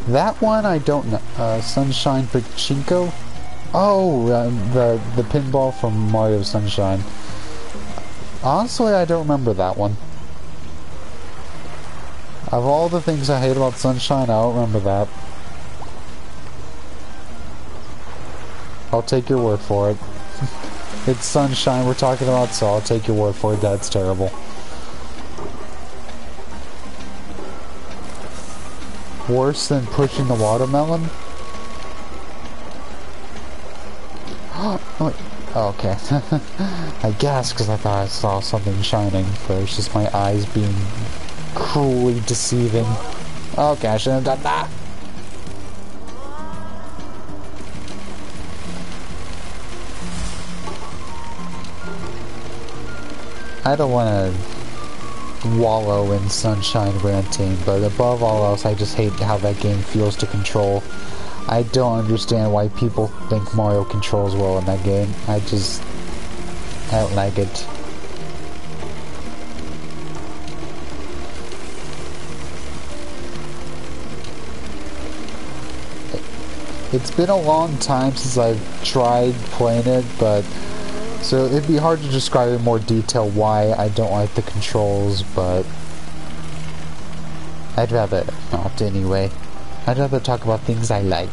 S1: That one, I don't know. Sunshine Pachinko? Oh, the pinball from Mario Sunshine. Honestly, I don't remember that one. Of all the things I hate about Sunshine, I don't remember that. I'll take your word for it. It's Sunshine we're talking about, so I'll take your word for it. That's terrible. Worse than pushing the watermelon? Oh, okay. I guess because I thought I saw something shining, but it's just my eyes being cruelly deceiving. Okay, I shouldn't have done that. I don't want to wallow in Sunshine ranting, but above all else, I just hate how that game feels to control. I don't understand why people think Mario controls well in that game. I don't like it. It's been a long time since I've tried playing it, but so it'd be hard to describe in more detail why I don't like the controls, but I'd rather not anyway. I'd rather talk about things I like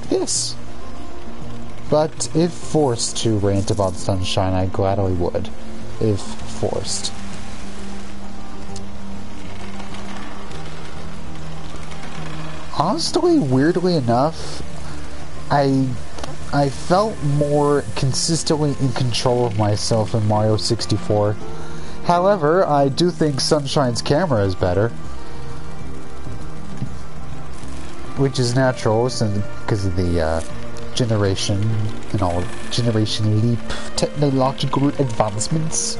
S1: this. But if forced to rant about Sunshine, I gladly would, if forced. Honestly, weirdly enough, I felt more consistently in control of myself in Mario 64. However, I do think Sunshine's camera is better. Which is natural, because of the generation and all generation leap technological advancements.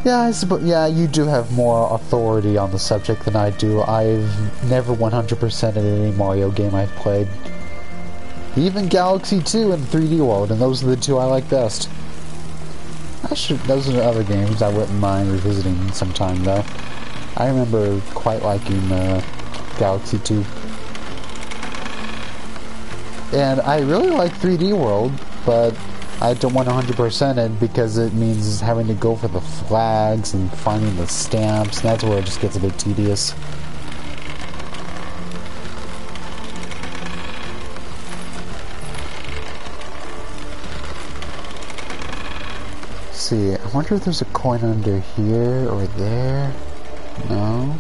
S1: Yeah, I suppose. Yeah, you do have more authority on the subject than I do. I've never 100%ed any Mario game I've played. Even Galaxy 2 and 3D World, and those are the two I like best. Those are other games I wouldn't mind revisiting sometime, though. I remember quite liking Galaxy 2. And I really like 3D World, but I don't want 100% it because it means having to go for the flags and finding the stamps, and that's where it just gets a bit tedious. Let's see, I wonder if there's a coin under here or there. No.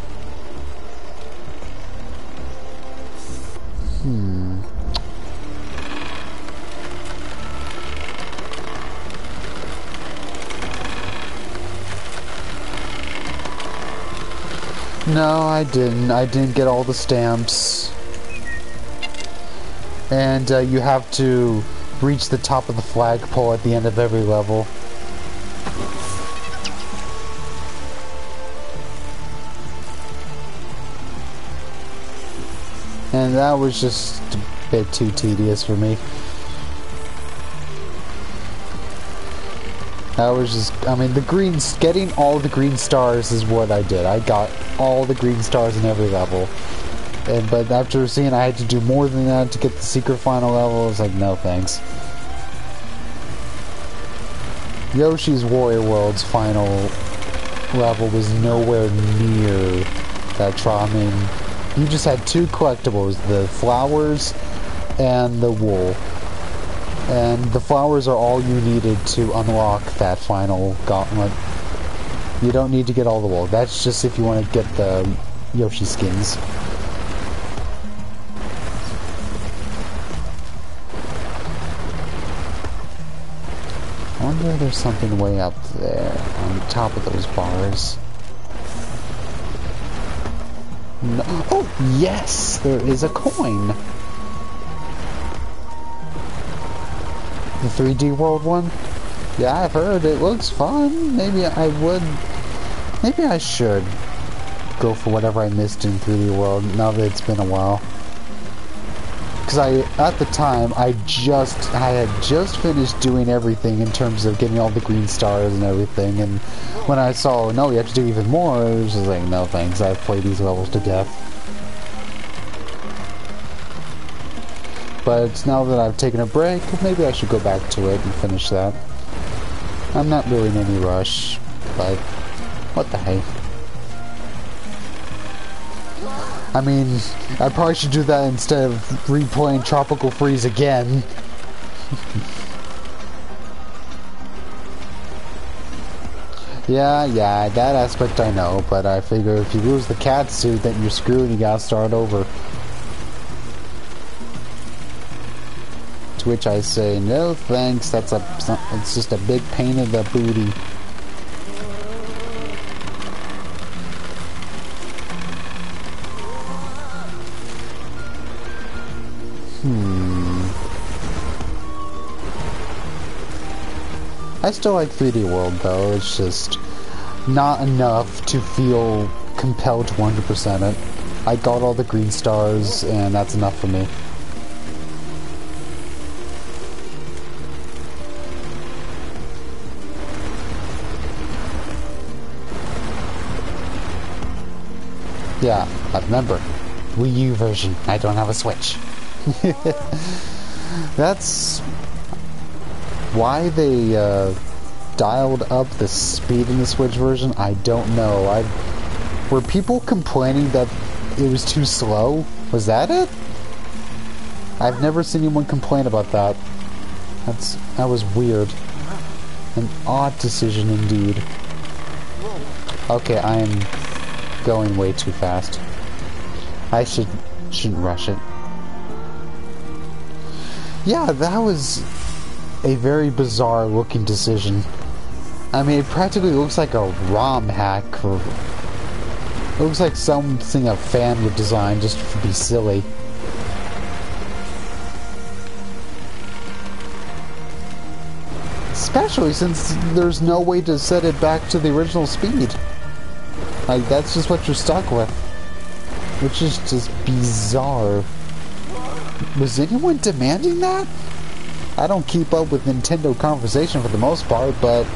S1: No, I didn't. I didn't get all the stamps. And you have to reach the top of the flagpole at the end of every level. And that was just a bit too tedious for me. That was just, I mean, getting all the green stars is what I did. I got all the green stars in every level. But after seeing I had to do more than that to get the secret final level, I was like, no thanks. Yoshi's Warrior World's final level was nowhere near that trial. I mean, you just had two collectibles, the flowers and the wool. And the flowers are all you needed to unlock that final gauntlet. You don't need to get all the wool. That's just if you want to get the Yoshi skins. I wonder if there's something way up there on top of those bars. No. Oh, yes! There is a coin! The 3D World one? Yeah, I've heard it looks fun. Maybe I should go for whatever I missed in 3D World now that it's been a while. Because at the time, I had just finished doing everything in terms of getting all the green stars and everything, and when I saw, no, you have to do even more, I was just like, no thanks, I've played these levels to death. But now that I've taken a break, maybe I should go back to it and finish that. I'm not really in any rush, but what the hey. I mean, I probably should do that instead of replaying Tropical Freeze again. Yeah, that aspect I know, but I figure if you lose the cat suit, then you're screwed and you gotta start over. To which I say, no thanks, it's just a big pain in the booty. I still like 3D World though, it's just not enough to feel compelled to 100% it. I got all the green stars and that's enough for me. Yeah, I remember. Wii U version. I don't have a Switch. That's why they dialed up the speed in the Switch version. I don't know. Were people complaining that it was too slow? Was that it? I've never seen anyone complain about that. That was weird. An odd decision indeed. Okay, I am going way too fast. I shouldn't rush it. Yeah, that was a very bizarre looking decision. I mean, it practically looks like a ROM hack, or it looks like something a fan would design just to be silly. Especially since there's no way to set it back to the original speed. Like, that's just what you're stuck with. Which is just bizarre. Was anyone demanding that? I don't keep up with Nintendo conversation for the most part, but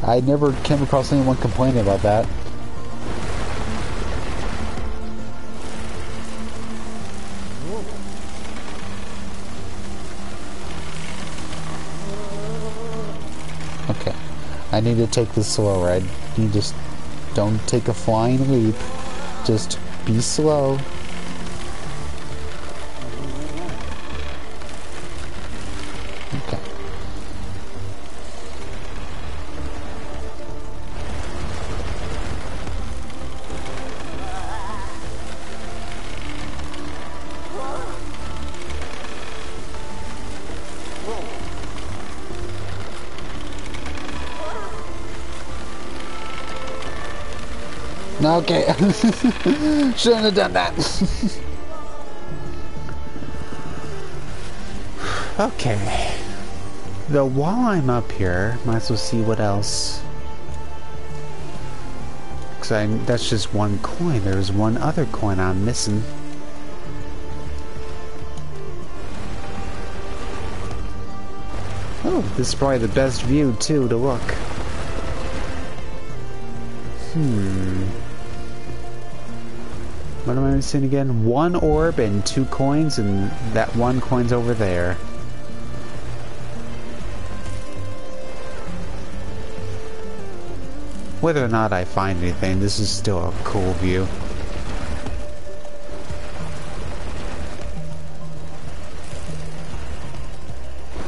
S1: I never came across anyone complaining about that. Okay. I need to take this slow ride. You just don't take a flying leap. Just be slow. Okay. Okay. Shouldn't have done that. Okay. Though while I'm up here, might as well see what else. Because that's just one coin. There's one other coin I'm missing. Oh, this is probably the best view, too, to look. What am I missing again? One orb and 2 coins, and that 1 coin's over there. Whether or not I find anything, this is still a cool view.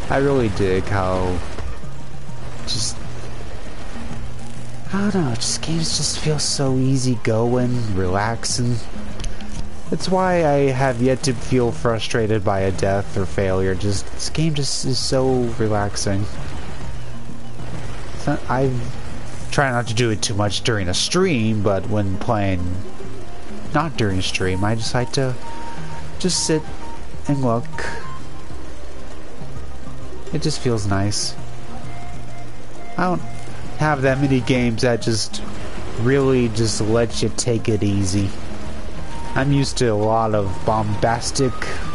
S1: I really dig how I don't know, games just feel so easygoing, relaxing. That's why I have yet to feel frustrated by a death or failure. This game just is so relaxing. I try not to do it too much during a stream, but when playing not during a stream, I just like to just sit and look. It just feels nice. I don't have that many games that just really just let you take it easy. I'm used to a lot of bombastic,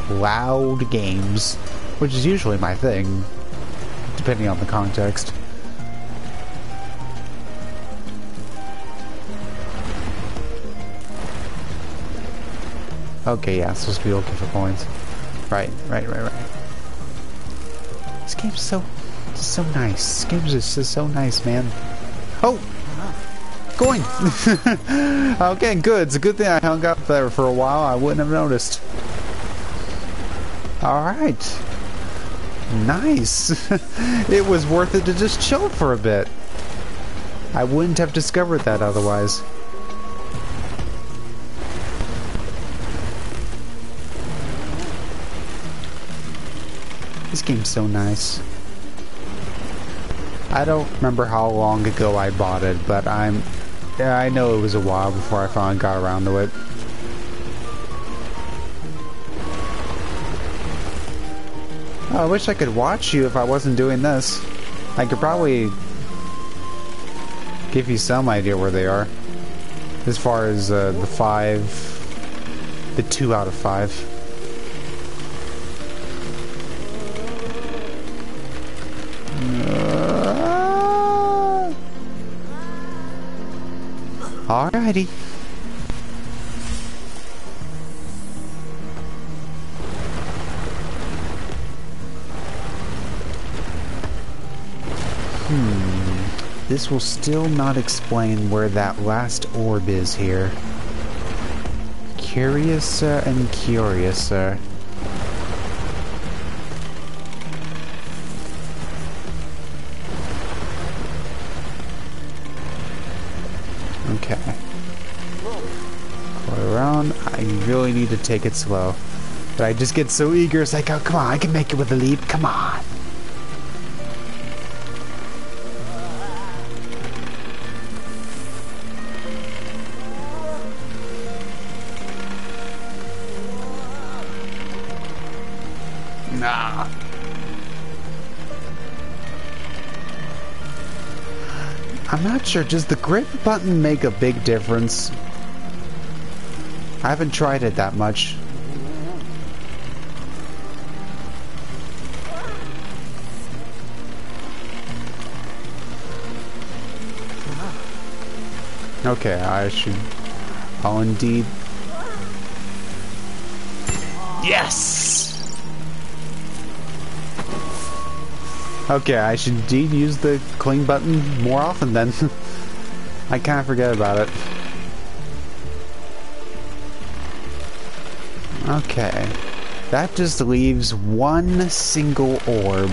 S1: loud games, which is usually my thing, depending on the context. Okay, yeah, supposed to be looking for coins. Right. This game's so nice. This game's just so nice, man. Oh! Coin! Okay, good. It's a good thing I hung up there for a while. I wouldn't have noticed. Alright. Nice. It was worth it to just chill for a bit. I wouldn't have discovered that otherwise. This game's so nice. I don't remember how long ago I bought it, but I know it was a while before I finally got around to it. Oh, I wish I could watch you if I wasn't doing this. I could probably give you some idea where they are. As far as the 2 out of 5. Alrighty. This will still not explain where that last orb is here. Curiouser and curiouser. Okay. Go around. I really need to take it slow. But I just get so eager. It's like, oh, come on, I can make it with a leap. Come on. Nah. I'm not sure. Does the grip button make a big difference? I haven't tried it that much. Okay, I should... I'll indeed... Yes! Okay, I should indeed use the cling button more often then. I kind of forget about it. Okay. That just leaves one single orb.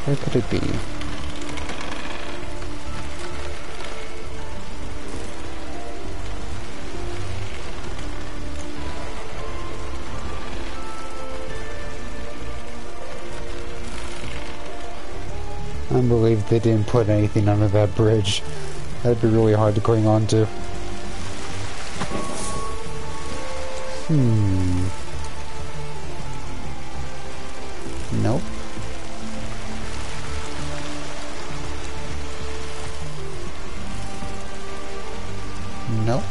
S1: Where could it be? I believe they didn't put anything under that bridge. That'd be really hard to cling on to. Nope. Nope.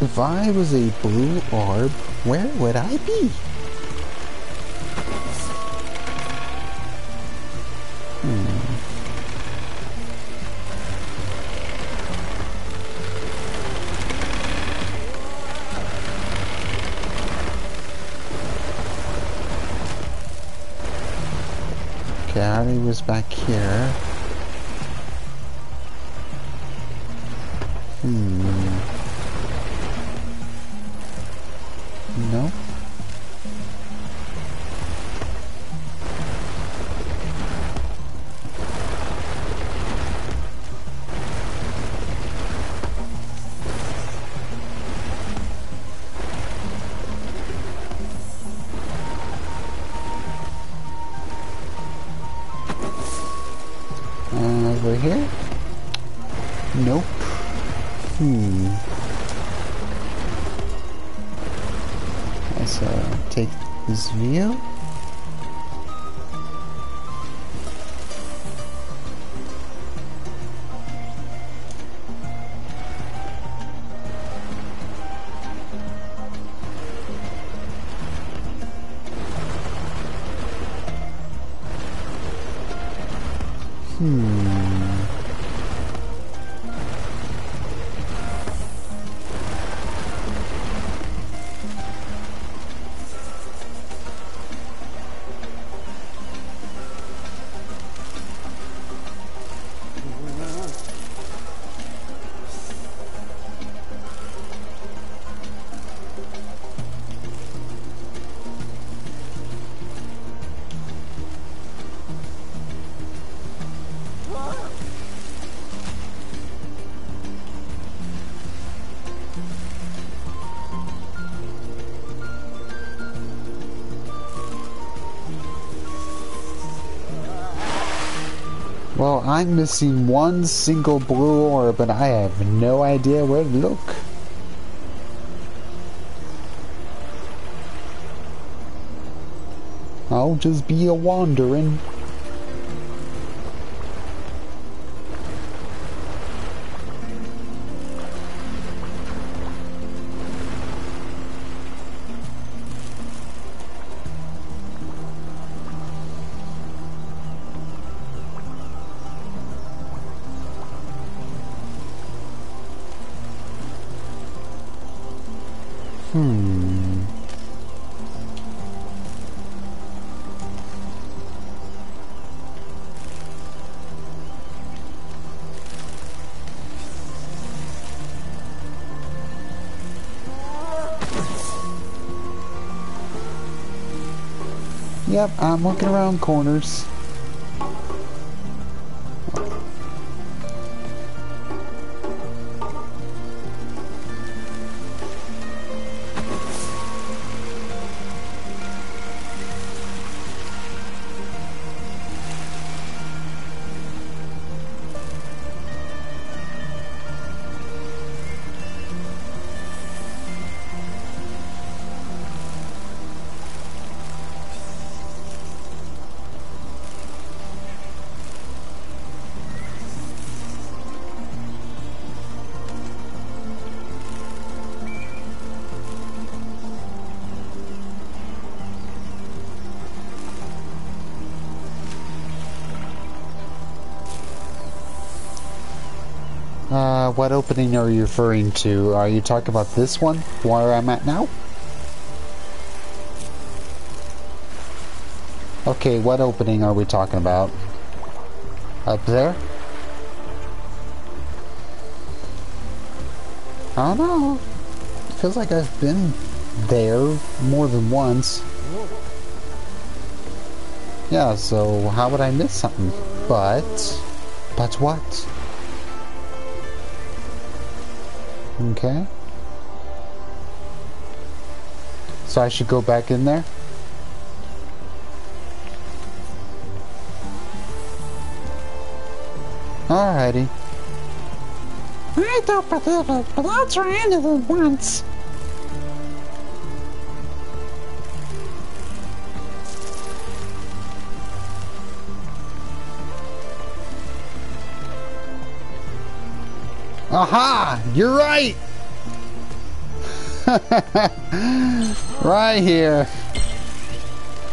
S1: If I was a blue orb, where would I be? Okay, Ari was back here. No. Over here? Nope. Let's take this view. Well, I'm missing one single blue orb, but I have no idea where to look. I'll just be a wandering. Yep, I'm looking around corners. What opening are you referring to? Are you talking about this one, where I'm at now? Okay, what opening are we talking about? Up there? I don't know. It feels like I've been there more than once. Yeah, so how would I miss something? But what? Okay. So I should go back in there? Alrighty.
S2: I don't believe it, but I'll try anything once.
S1: Aha! You're right! Right here.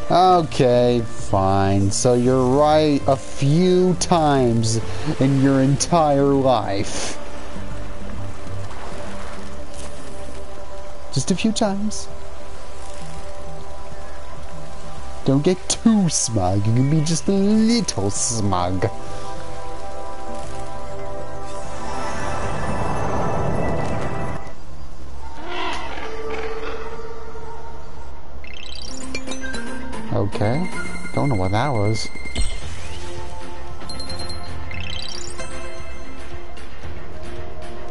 S1: Okay, fine. So you're right a few times in your entire life. Just a few times. Don't get too smug. You can be just a little smug. Okay. Don't know what that was.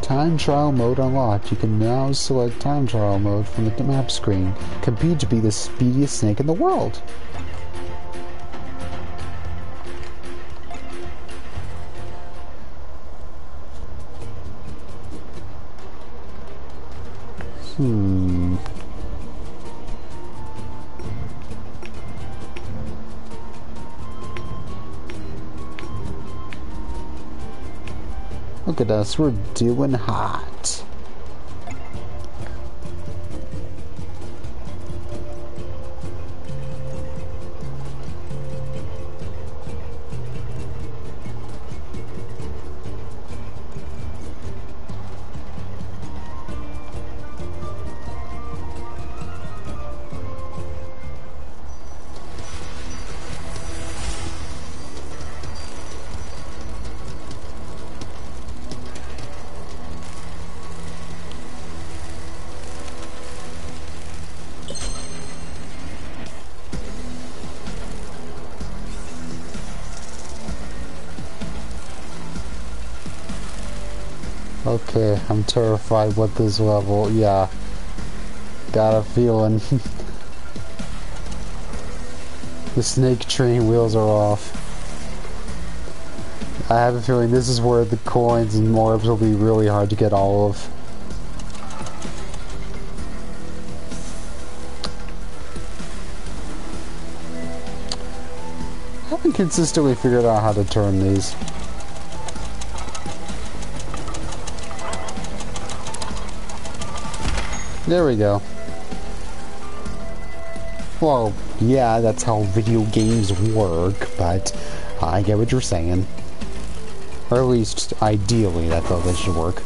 S1: Time trial mode unlocked. You can now select time trial mode from the map screen. Compete to be the speediest snake in the world. Look at us, we're doing hot. Okay, I'm terrified with this level. Yeah. Got a feeling. The snake train wheels are off. I have a feeling this is where the coins and orbs will be really hard to get all of. I haven't consistently figured out how to turn these. There we go. Well, yeah, that's how video games work, but I get what you're saying. Or at least, ideally, that's how they should work.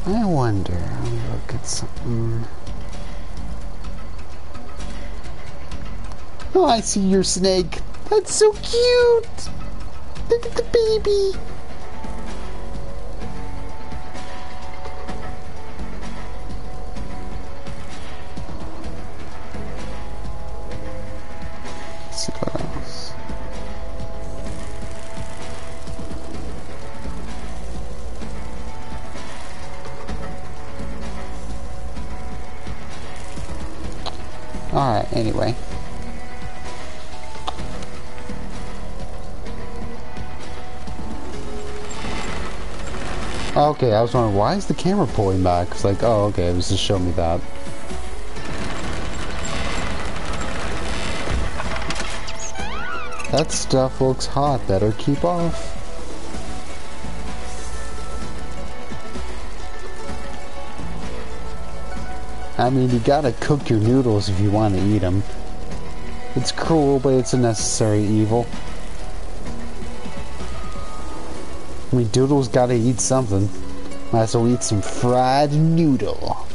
S1: I wonder, let me look at something. Oh, I see your snake. That's so cute. Look at the baby. Let's see what else. Alright, anyway. Okay, I was wondering, why is the camera pulling back? It's like, oh, okay, it was just showing me that. That stuff looks hot, better keep off. I mean, you gotta cook your noodles if you want to eat them. It's cruel, but it's a necessary evil. I mean, Doodle's gotta eat something. Might as well eat some fried noodle.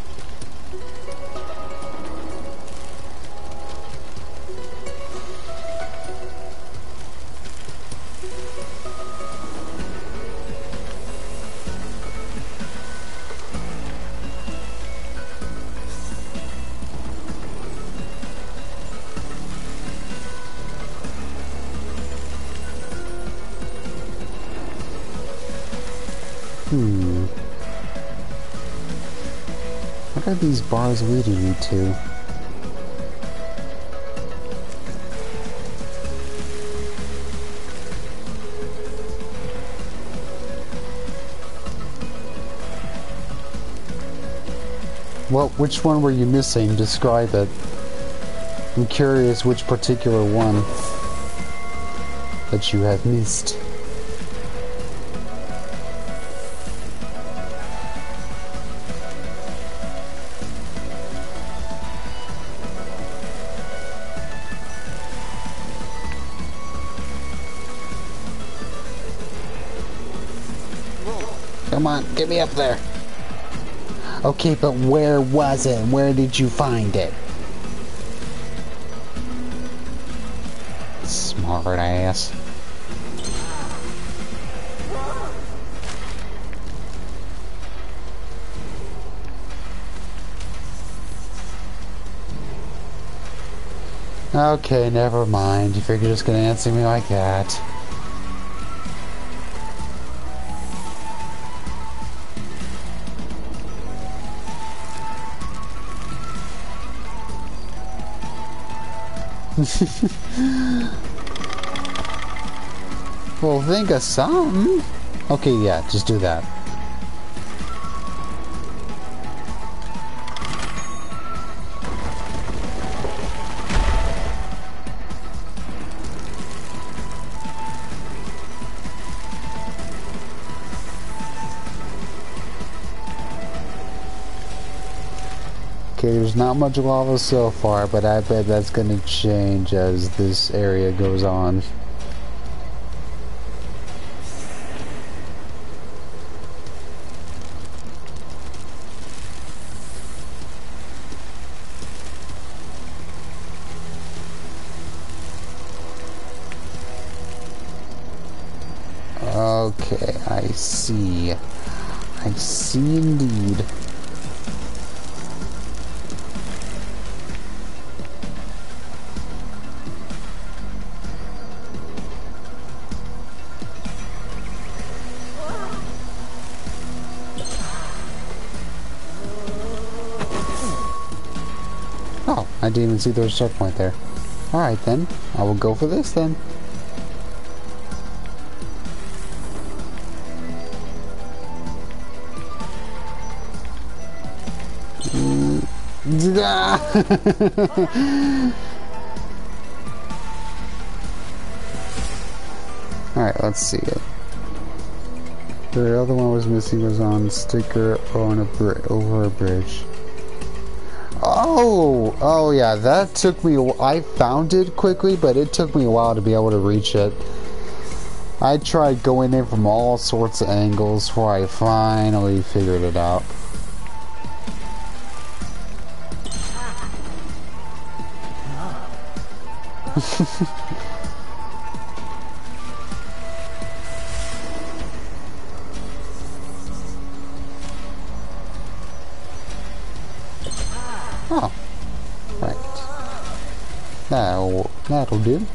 S1: What are these bars leading me to? Well, which one were you missing? Describe it. I'm curious which particular one that you have missed. Come on, get me up there. Okay, but where was it? Where did you find it? Smart ass. Okay, never mind. You figure you're just gonna answer me like that. Well, think of something. Okay, yeah, just do that. Okay, there's not much lava so far, but I bet that's gonna change as this area goes on. Okay, I see. I see indeed. Oh, I didn't even see the start point there. Alright then, I will go for this then. Alright, let's see it. The other one was missing was on sticker on over a bridge. Oh yeah, that took me. I found it quickly, but it took me a while to be able to reach it. I tried going in from all sorts of angles before I finally figured it out. Oh, right. That'll do.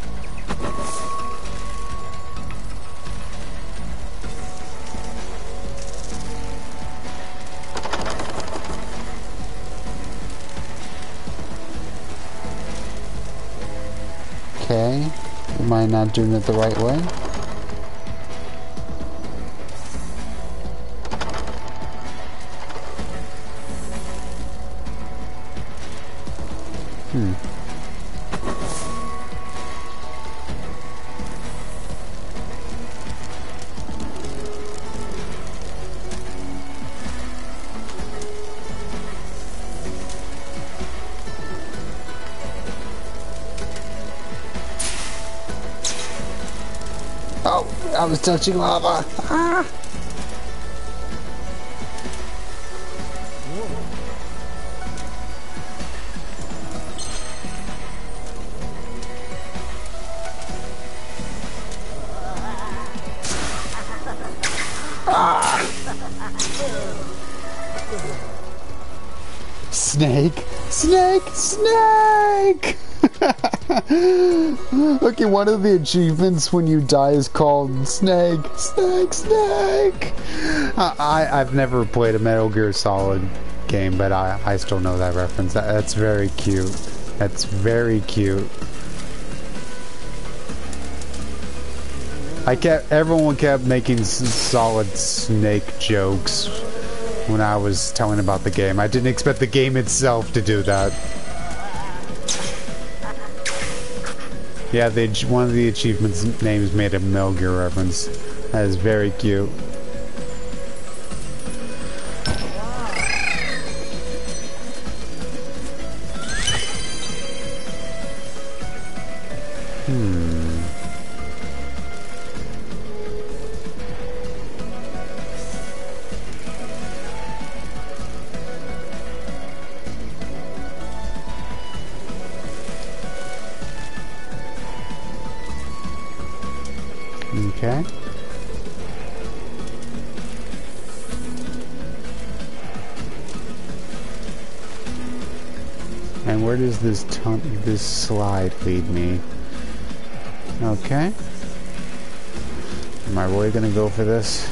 S1: Okay, am I not doing it the right way? Oh, I was touching lava. Ah. Snake! Snake! Snake! Okay, one of the achievements when you die is called Snake. Snake, Snake! I've never played a Metal Gear Solid game, but I still know that reference. That's very cute. That's very cute. Everyone kept making Solid Snake jokes when I was telling about the game. I didn't expect the game itself to do that. Yeah, one of the achievements names made a Metal Gear reference. That is very cute. Okay. And where does this slide lead me? Okay. Am I really gonna go for this?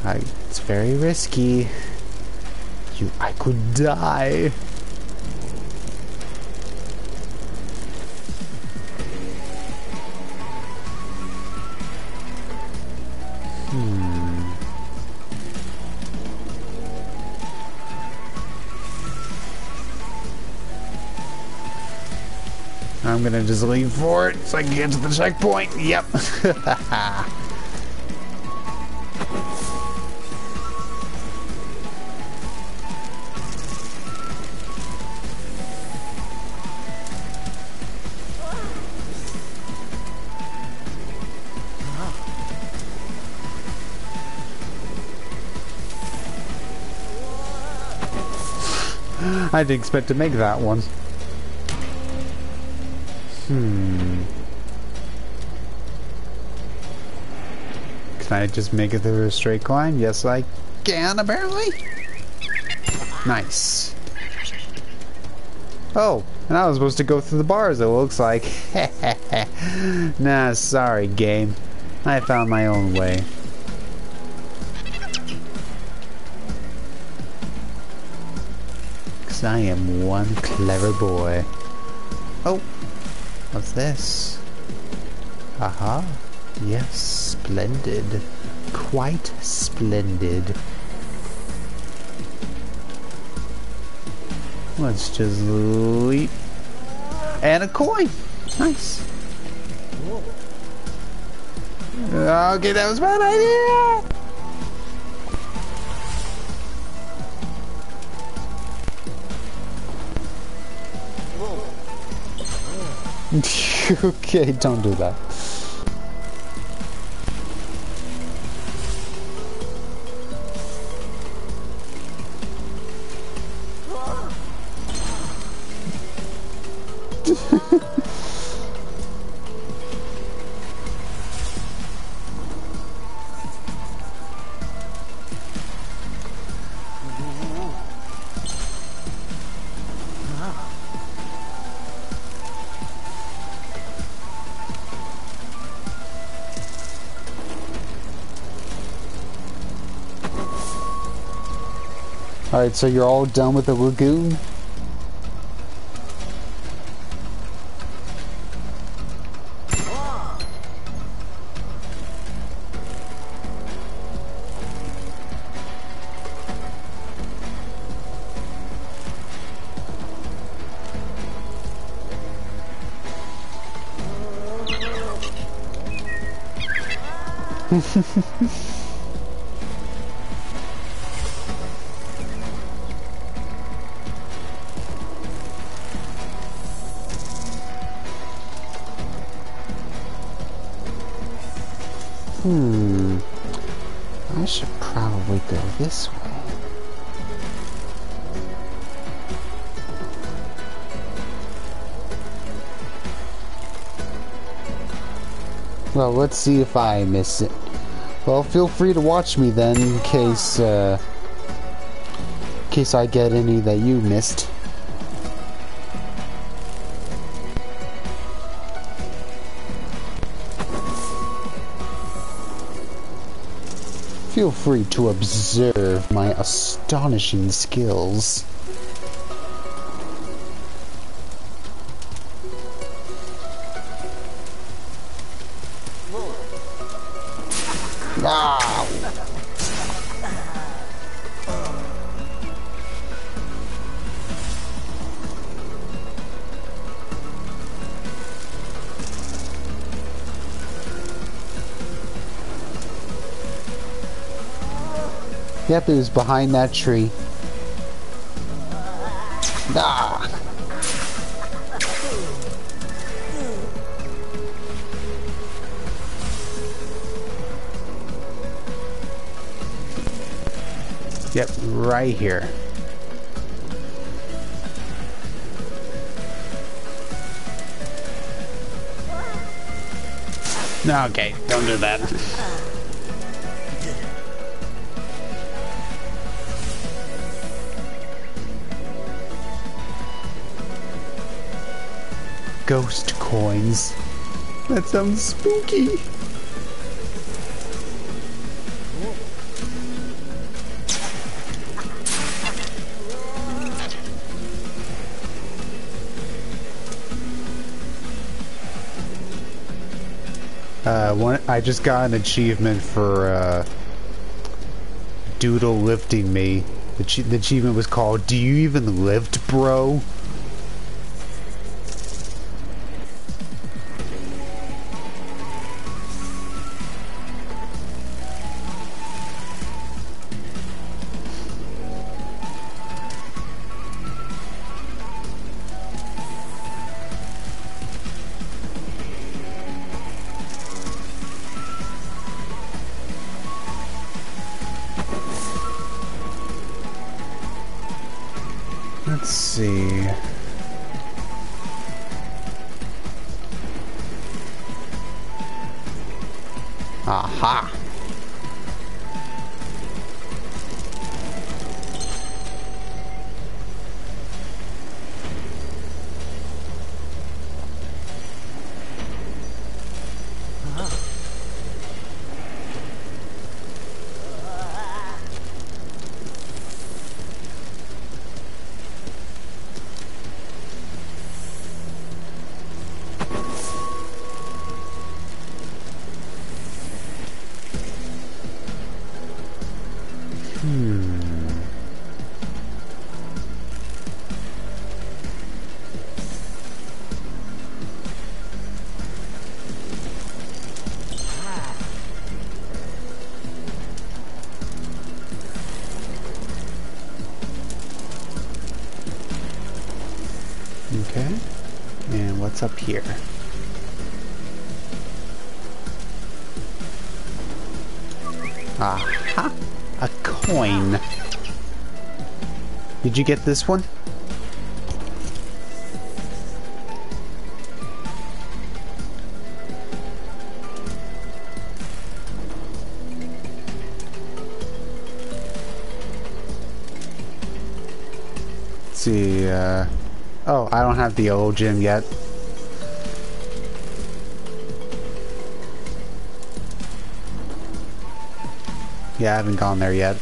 S1: It's very risky. I could die. I'm gonna just leave for it so I can get to the checkpoint. Yep. I didn't expect to make that one. Can I just make it through a straight climb? Yes, I can, apparently. Nice. Oh, and I was supposed to go through the bars, it looks like. Nah, sorry, game. I found my own way. Because I am one clever boy. Oh. What's this? Aha. Yes, splendid. Quite splendid. Let's just leap. And a coin! Nice. Okay, that was a bad idea! Okay, don't do that. Alright, so you're all done with the lagoon? I should probably go this way. Well, let's see if I miss it. Well, feel free to watch me then, in case I get any that you missed. Feel free to observe my astonishing skills. Ah! Yep, it was behind that tree. Ah! Yep, right here. No, okay, don't do that. Ghost coins. That sounds spooky. I just got an achievement for Doodle lifting me. The achievement was called "Do You Even Lift, Bro?" Let's see. Aha! Okay, and what's up here? Aha! A coin! Did you get this one? Let's see, oh, I don't have the yellow gem yet. Yeah, I haven't gone there yet.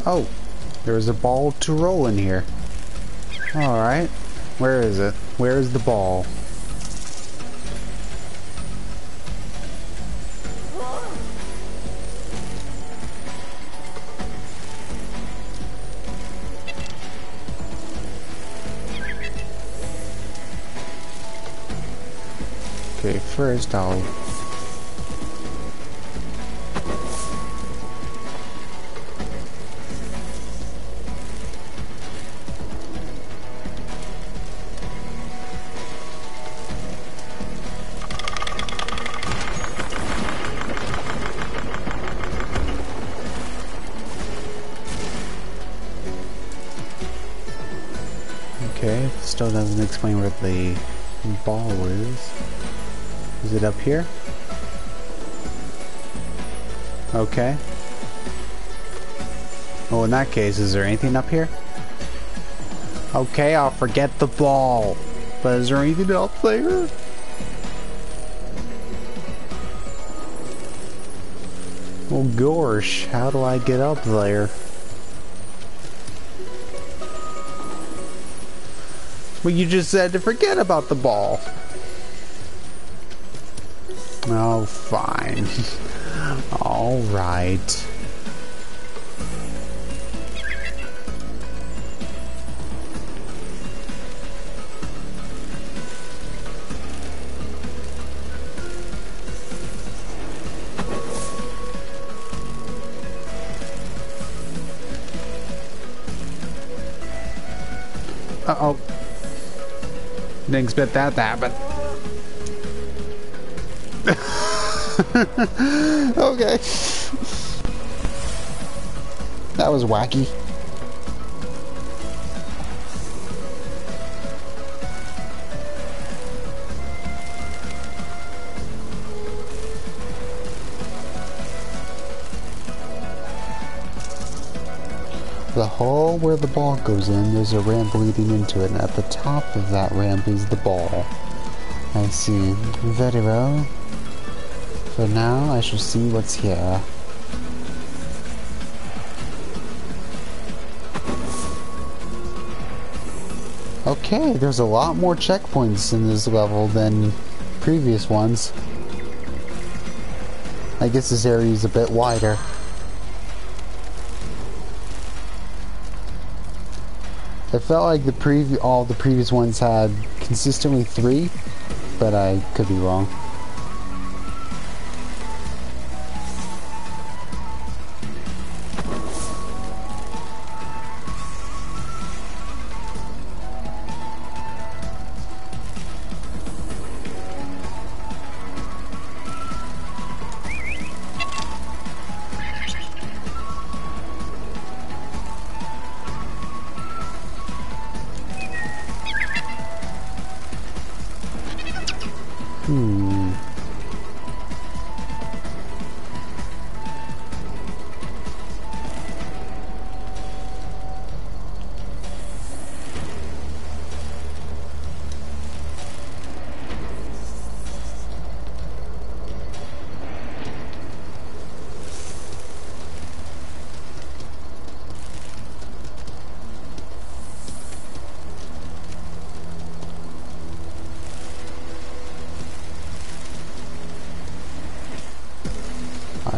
S1: Oh, there's a ball to roll in here. Alright, where is it? Where is the ball? Okay, first I'll... Okay, it still doesn't explain where the ball is. Is it up here? Okay. Well, in that case, is there anything up here? Okay, I'll forget the ball. But is there anything up there? Well, gosh, how do I get up there? Well, you just said to forget about the ball. Oh, fine. All right. Uh-oh. Didn't expect that to happen. Okay. That was wacky. The hole where the ball goes in, there's a ramp leading into it, and at the top of that ramp is the ball. I see. Very well. For now, I shall see what's here. Okay, there's a lot more checkpoints in this level than previous ones. I guess this area is a bit wider. It felt like all the previous ones had consistently 3, but I could be wrong.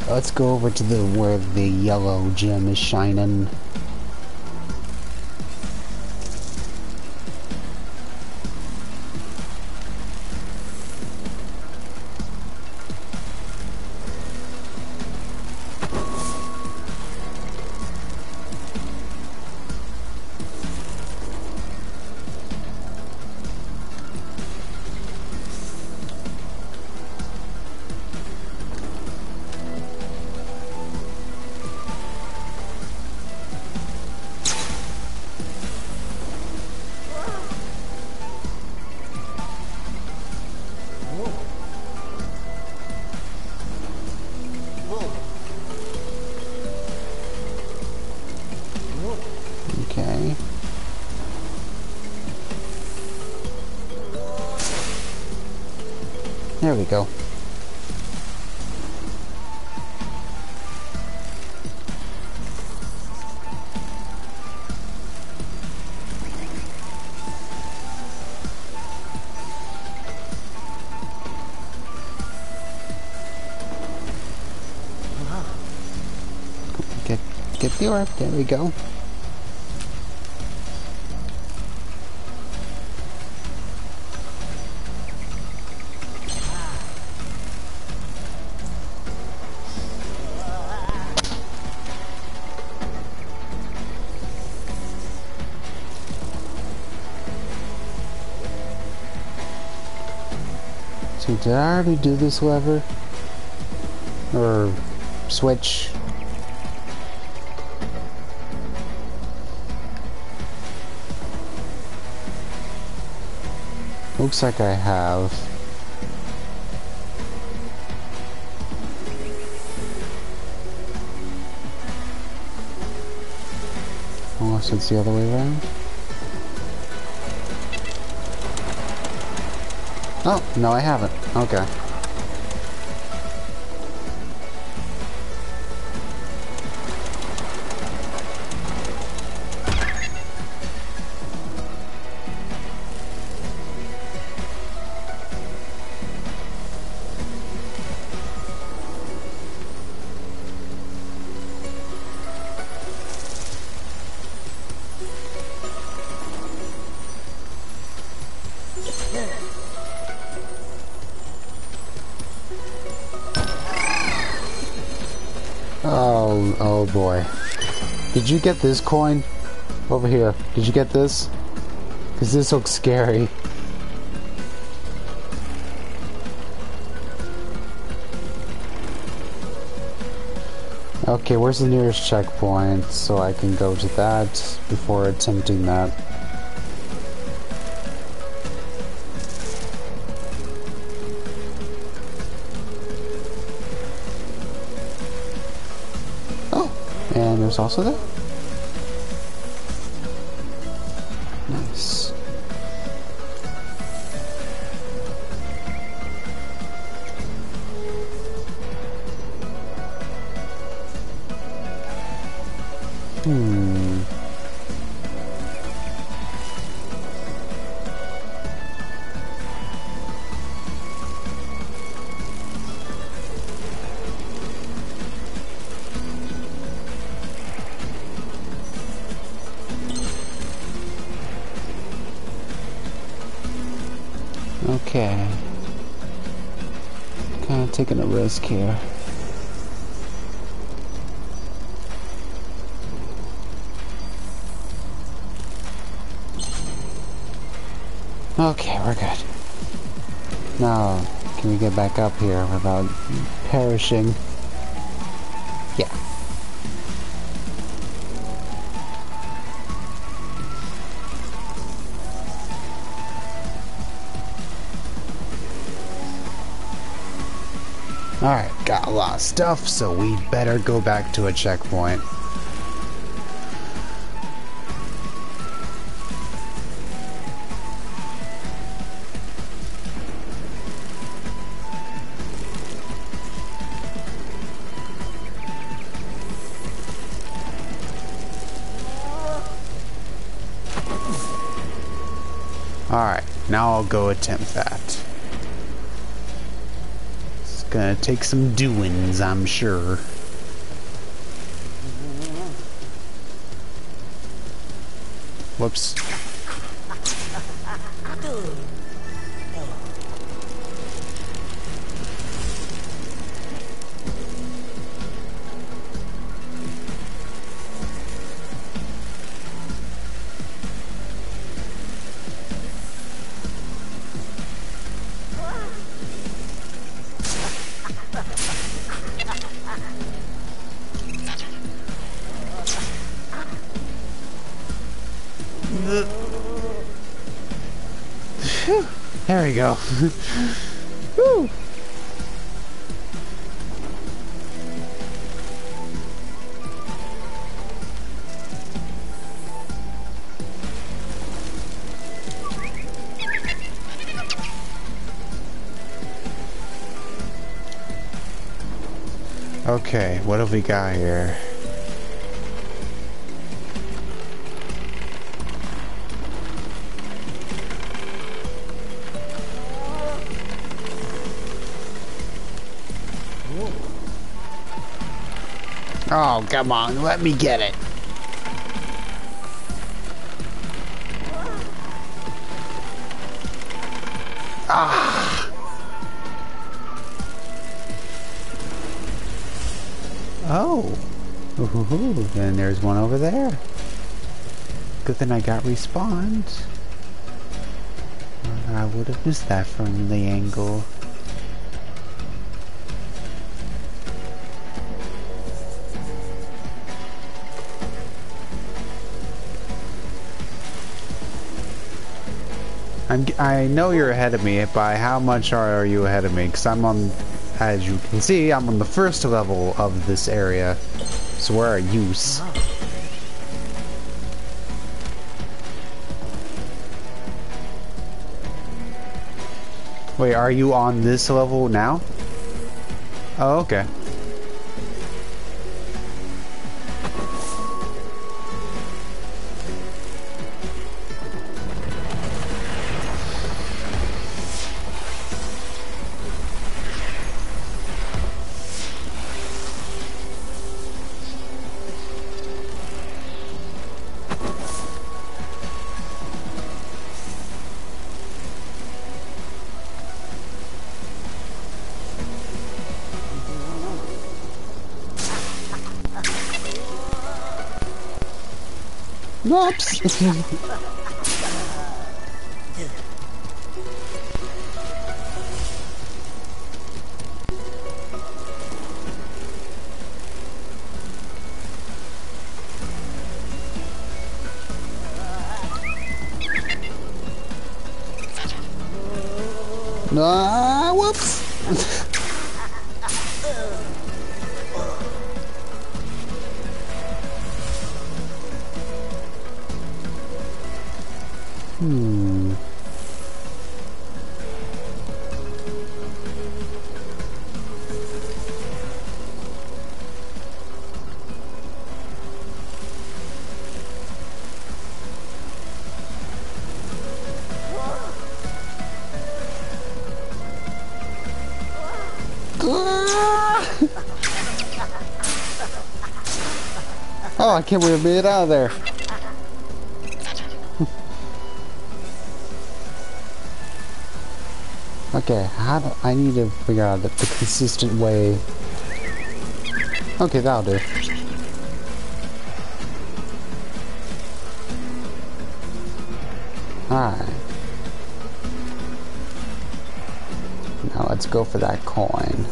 S1: Let's go over to where the yellow gem is shining. Okay. There we go. Get the orb. There we go. So did I already do this lever? Or switch? Looks like I have. Oh, so it's the other way around? Oh, no I haven't. Okay. Oh boy. Did you get this coin? Over here. Did you get this? Because this looks scary. Okay, where's the nearest checkpoint so I can go to that before attempting that? And there's also that. Nice. Okay. Kind of taking a risk here. Okay, we're good. Now, can we get back up here without perishing? Yeah. Alright, got a lot of stuff, so we better go back to a checkpoint. Alright, now I'll go attempt that. It's gonna take some doings, I'm sure. Whoops. There we go. Woo. Okay, what have we got here? Oh, come on, let me get it. Ah. Oh. Ooh, and there's one over there. Good thing I got respawned. I would have missed that from the angle. I know you're ahead of me. By how much are you ahead of me? Because I'm on, as you can see, I'm on the first level of this area. So where are you?
S3: Wait, are you on this level now? Oh, okay.
S1: Whoops! Ah, whoops! Oh, I can't wait to get out of there. Okay, how do I need to figure out the consistent way? Okay, that'll do. Alright. Now let's go for that coin.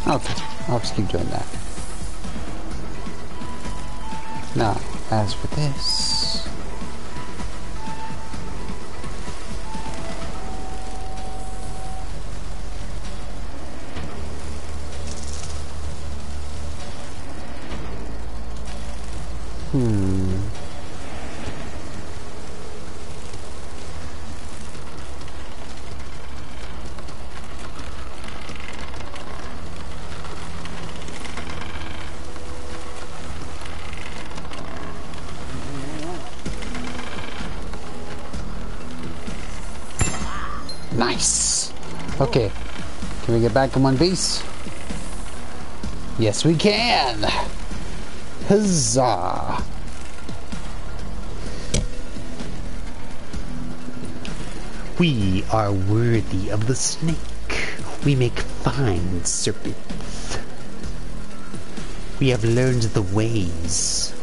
S1: Okay, I'll just keep doing that. Now, as for this... Nice! Okay, can we get back in one piece? Yes, we can! Huzzah! We are worthy of the snake. We make fine serpents. We have learned the ways.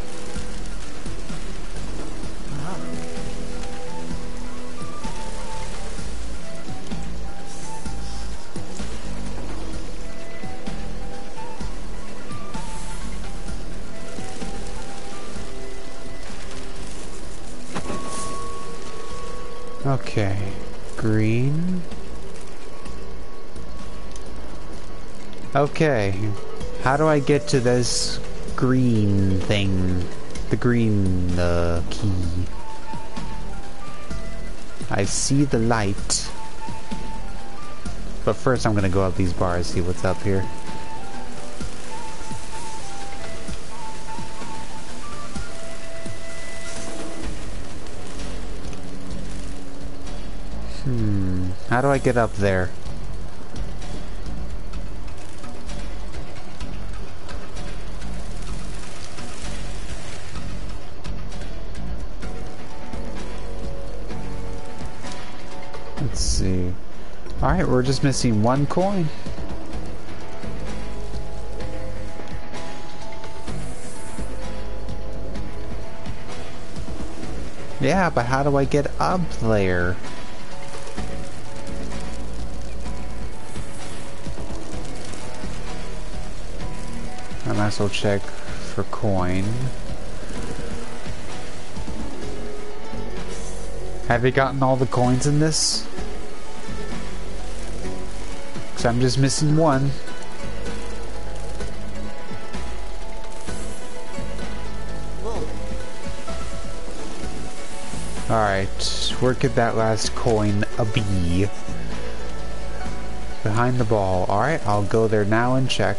S1: Okay, green. Okay, how do I get to this green thing? The green key. I see the light. But first I'm gonna go up these bars, see what's up here. How do I get up there? Let's see. Alright, we're just missing one coin.
S3: Yeah, but how do I get up there? I might as well check for coin. Have you gotten all the coins in this? Because I'm just missing one. Alright, where could that last coin be? Behind the ball. Alright, I'll go there now and check.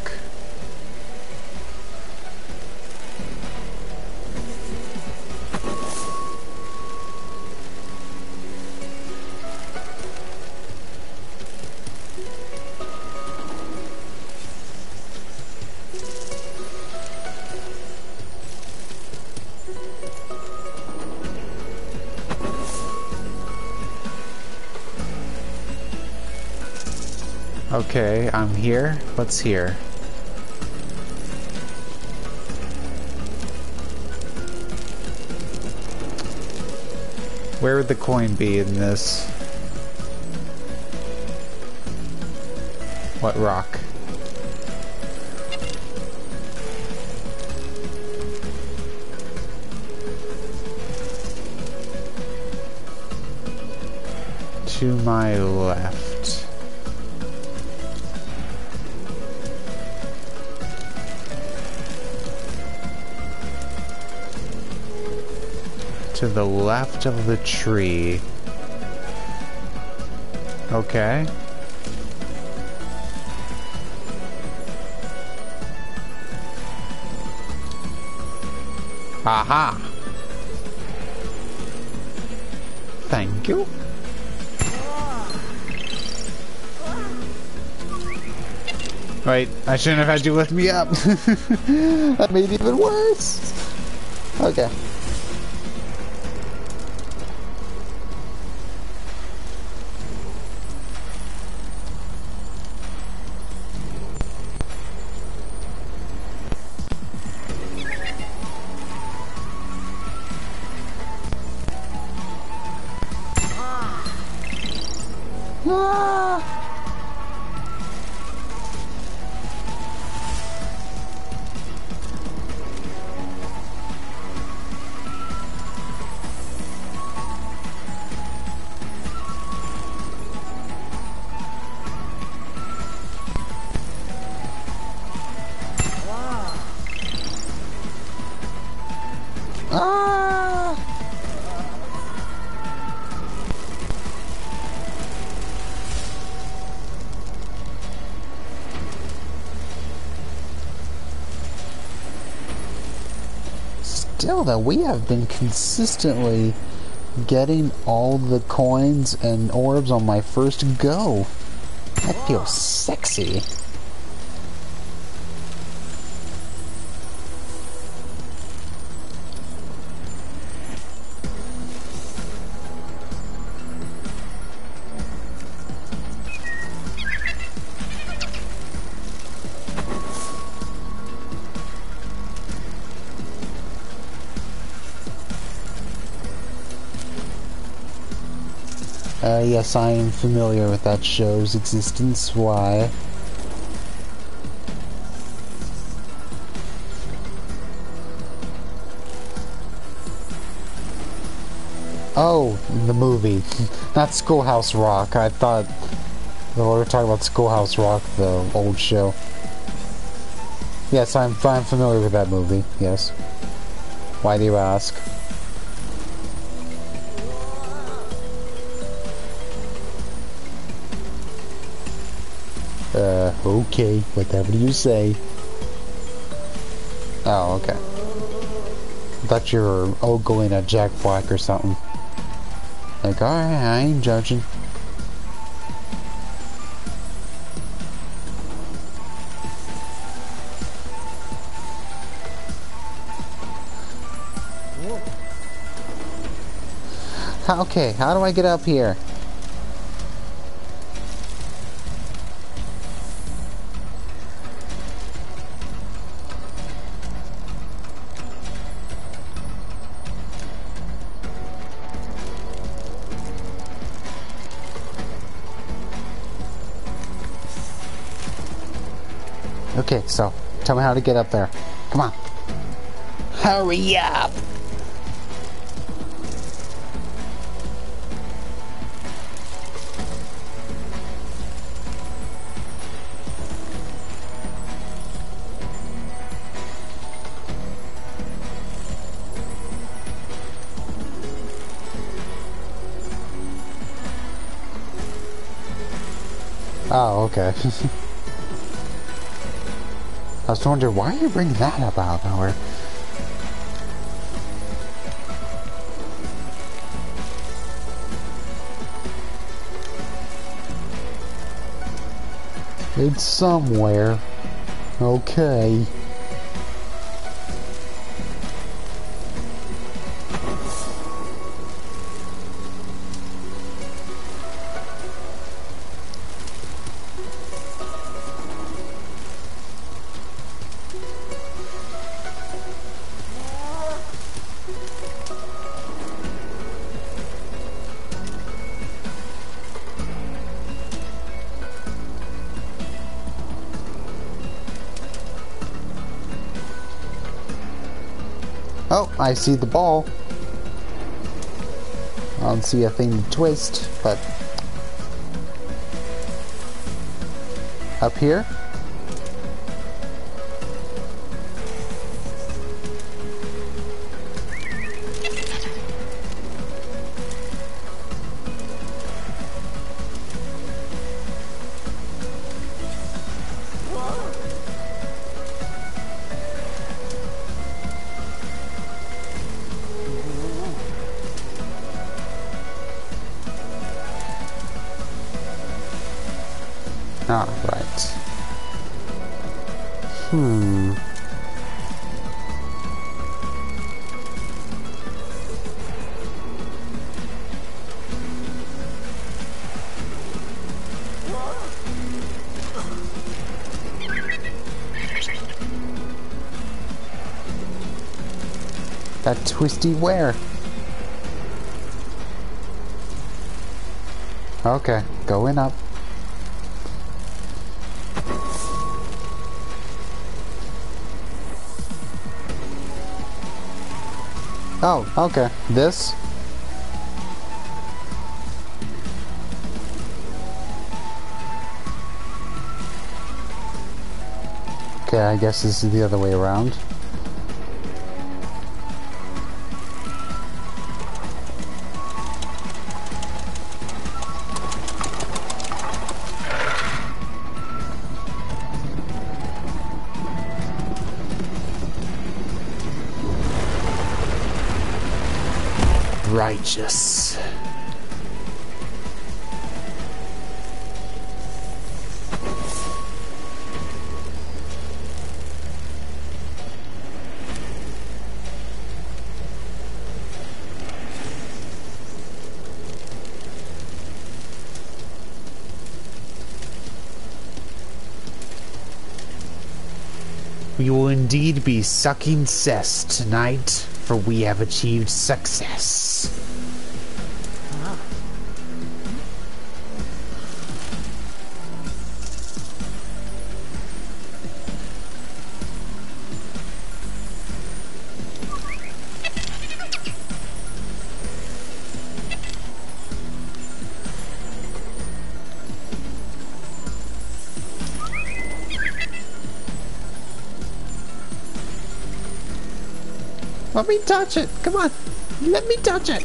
S3: Okay, I'm here. What's here? Where would the coin be in this? What rock? To my left. To the left of the tree. Okay. Aha! Thank you. Wait, I shouldn't have had you lift me up.
S1: That made it even worse. Okay. Still though, we have been consistently getting all the coins and orbs on my first go. That feels sexy. Yes, I am familiar with that show's existence. Why? Oh, the movie. Not Schoolhouse Rock. I thought we were talking about Schoolhouse Rock, the old show. Yes, I'm familiar with that movie, yes. Why do you ask? Okay, whatever you say. Oh, okay. I thought you were going at Jack Black or something. Like, alright, I ain't judging. Okay, how do I get up here?
S3: Okay, so tell me how to get up there. Come on. Hurry up! Oh, okay. I was wondering, why are you bringing that up out of nowhere? It's somewhere. Okay. Oh, I see the ball. I don't see a thing to twist, but... Up here? Ah, right. That twisty where? Okay, going up. Oh, okay. This? Okay, I guess this is the other way around. Righteous. We will indeed be sucking cess tonight, for we have achieved success.
S2: Let me touch it. Come on. Let me touch it.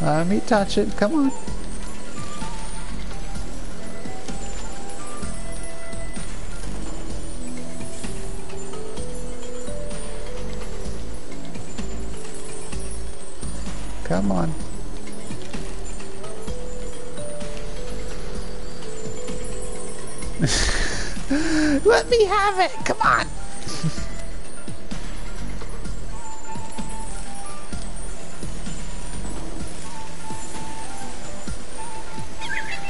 S1: Let me touch it. Come on. Come on.
S2: Let me have it. Come on.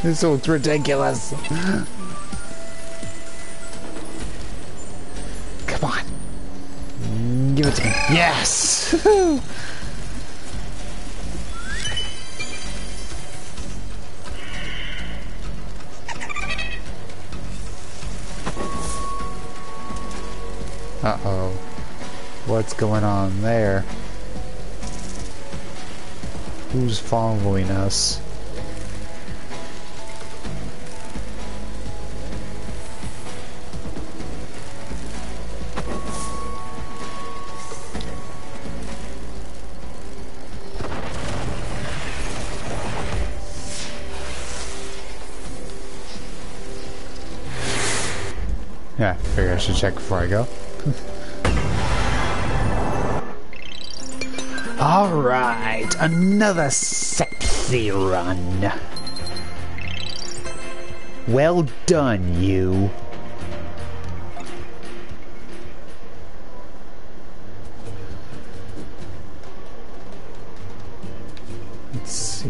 S1: This looks ridiculous.
S2: Come on.
S1: Give it to me. Yes!
S3: Uh-oh. What's going on there? Who's following us? Yeah, figure I should check before I go. Alright, another sexy run. Well done, you. Let's see.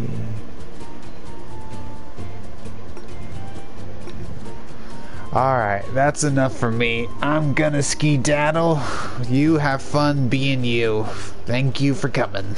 S3: Alright, that's enough for me. I'm gonna skedaddle. You have fun being you. Thank you for coming.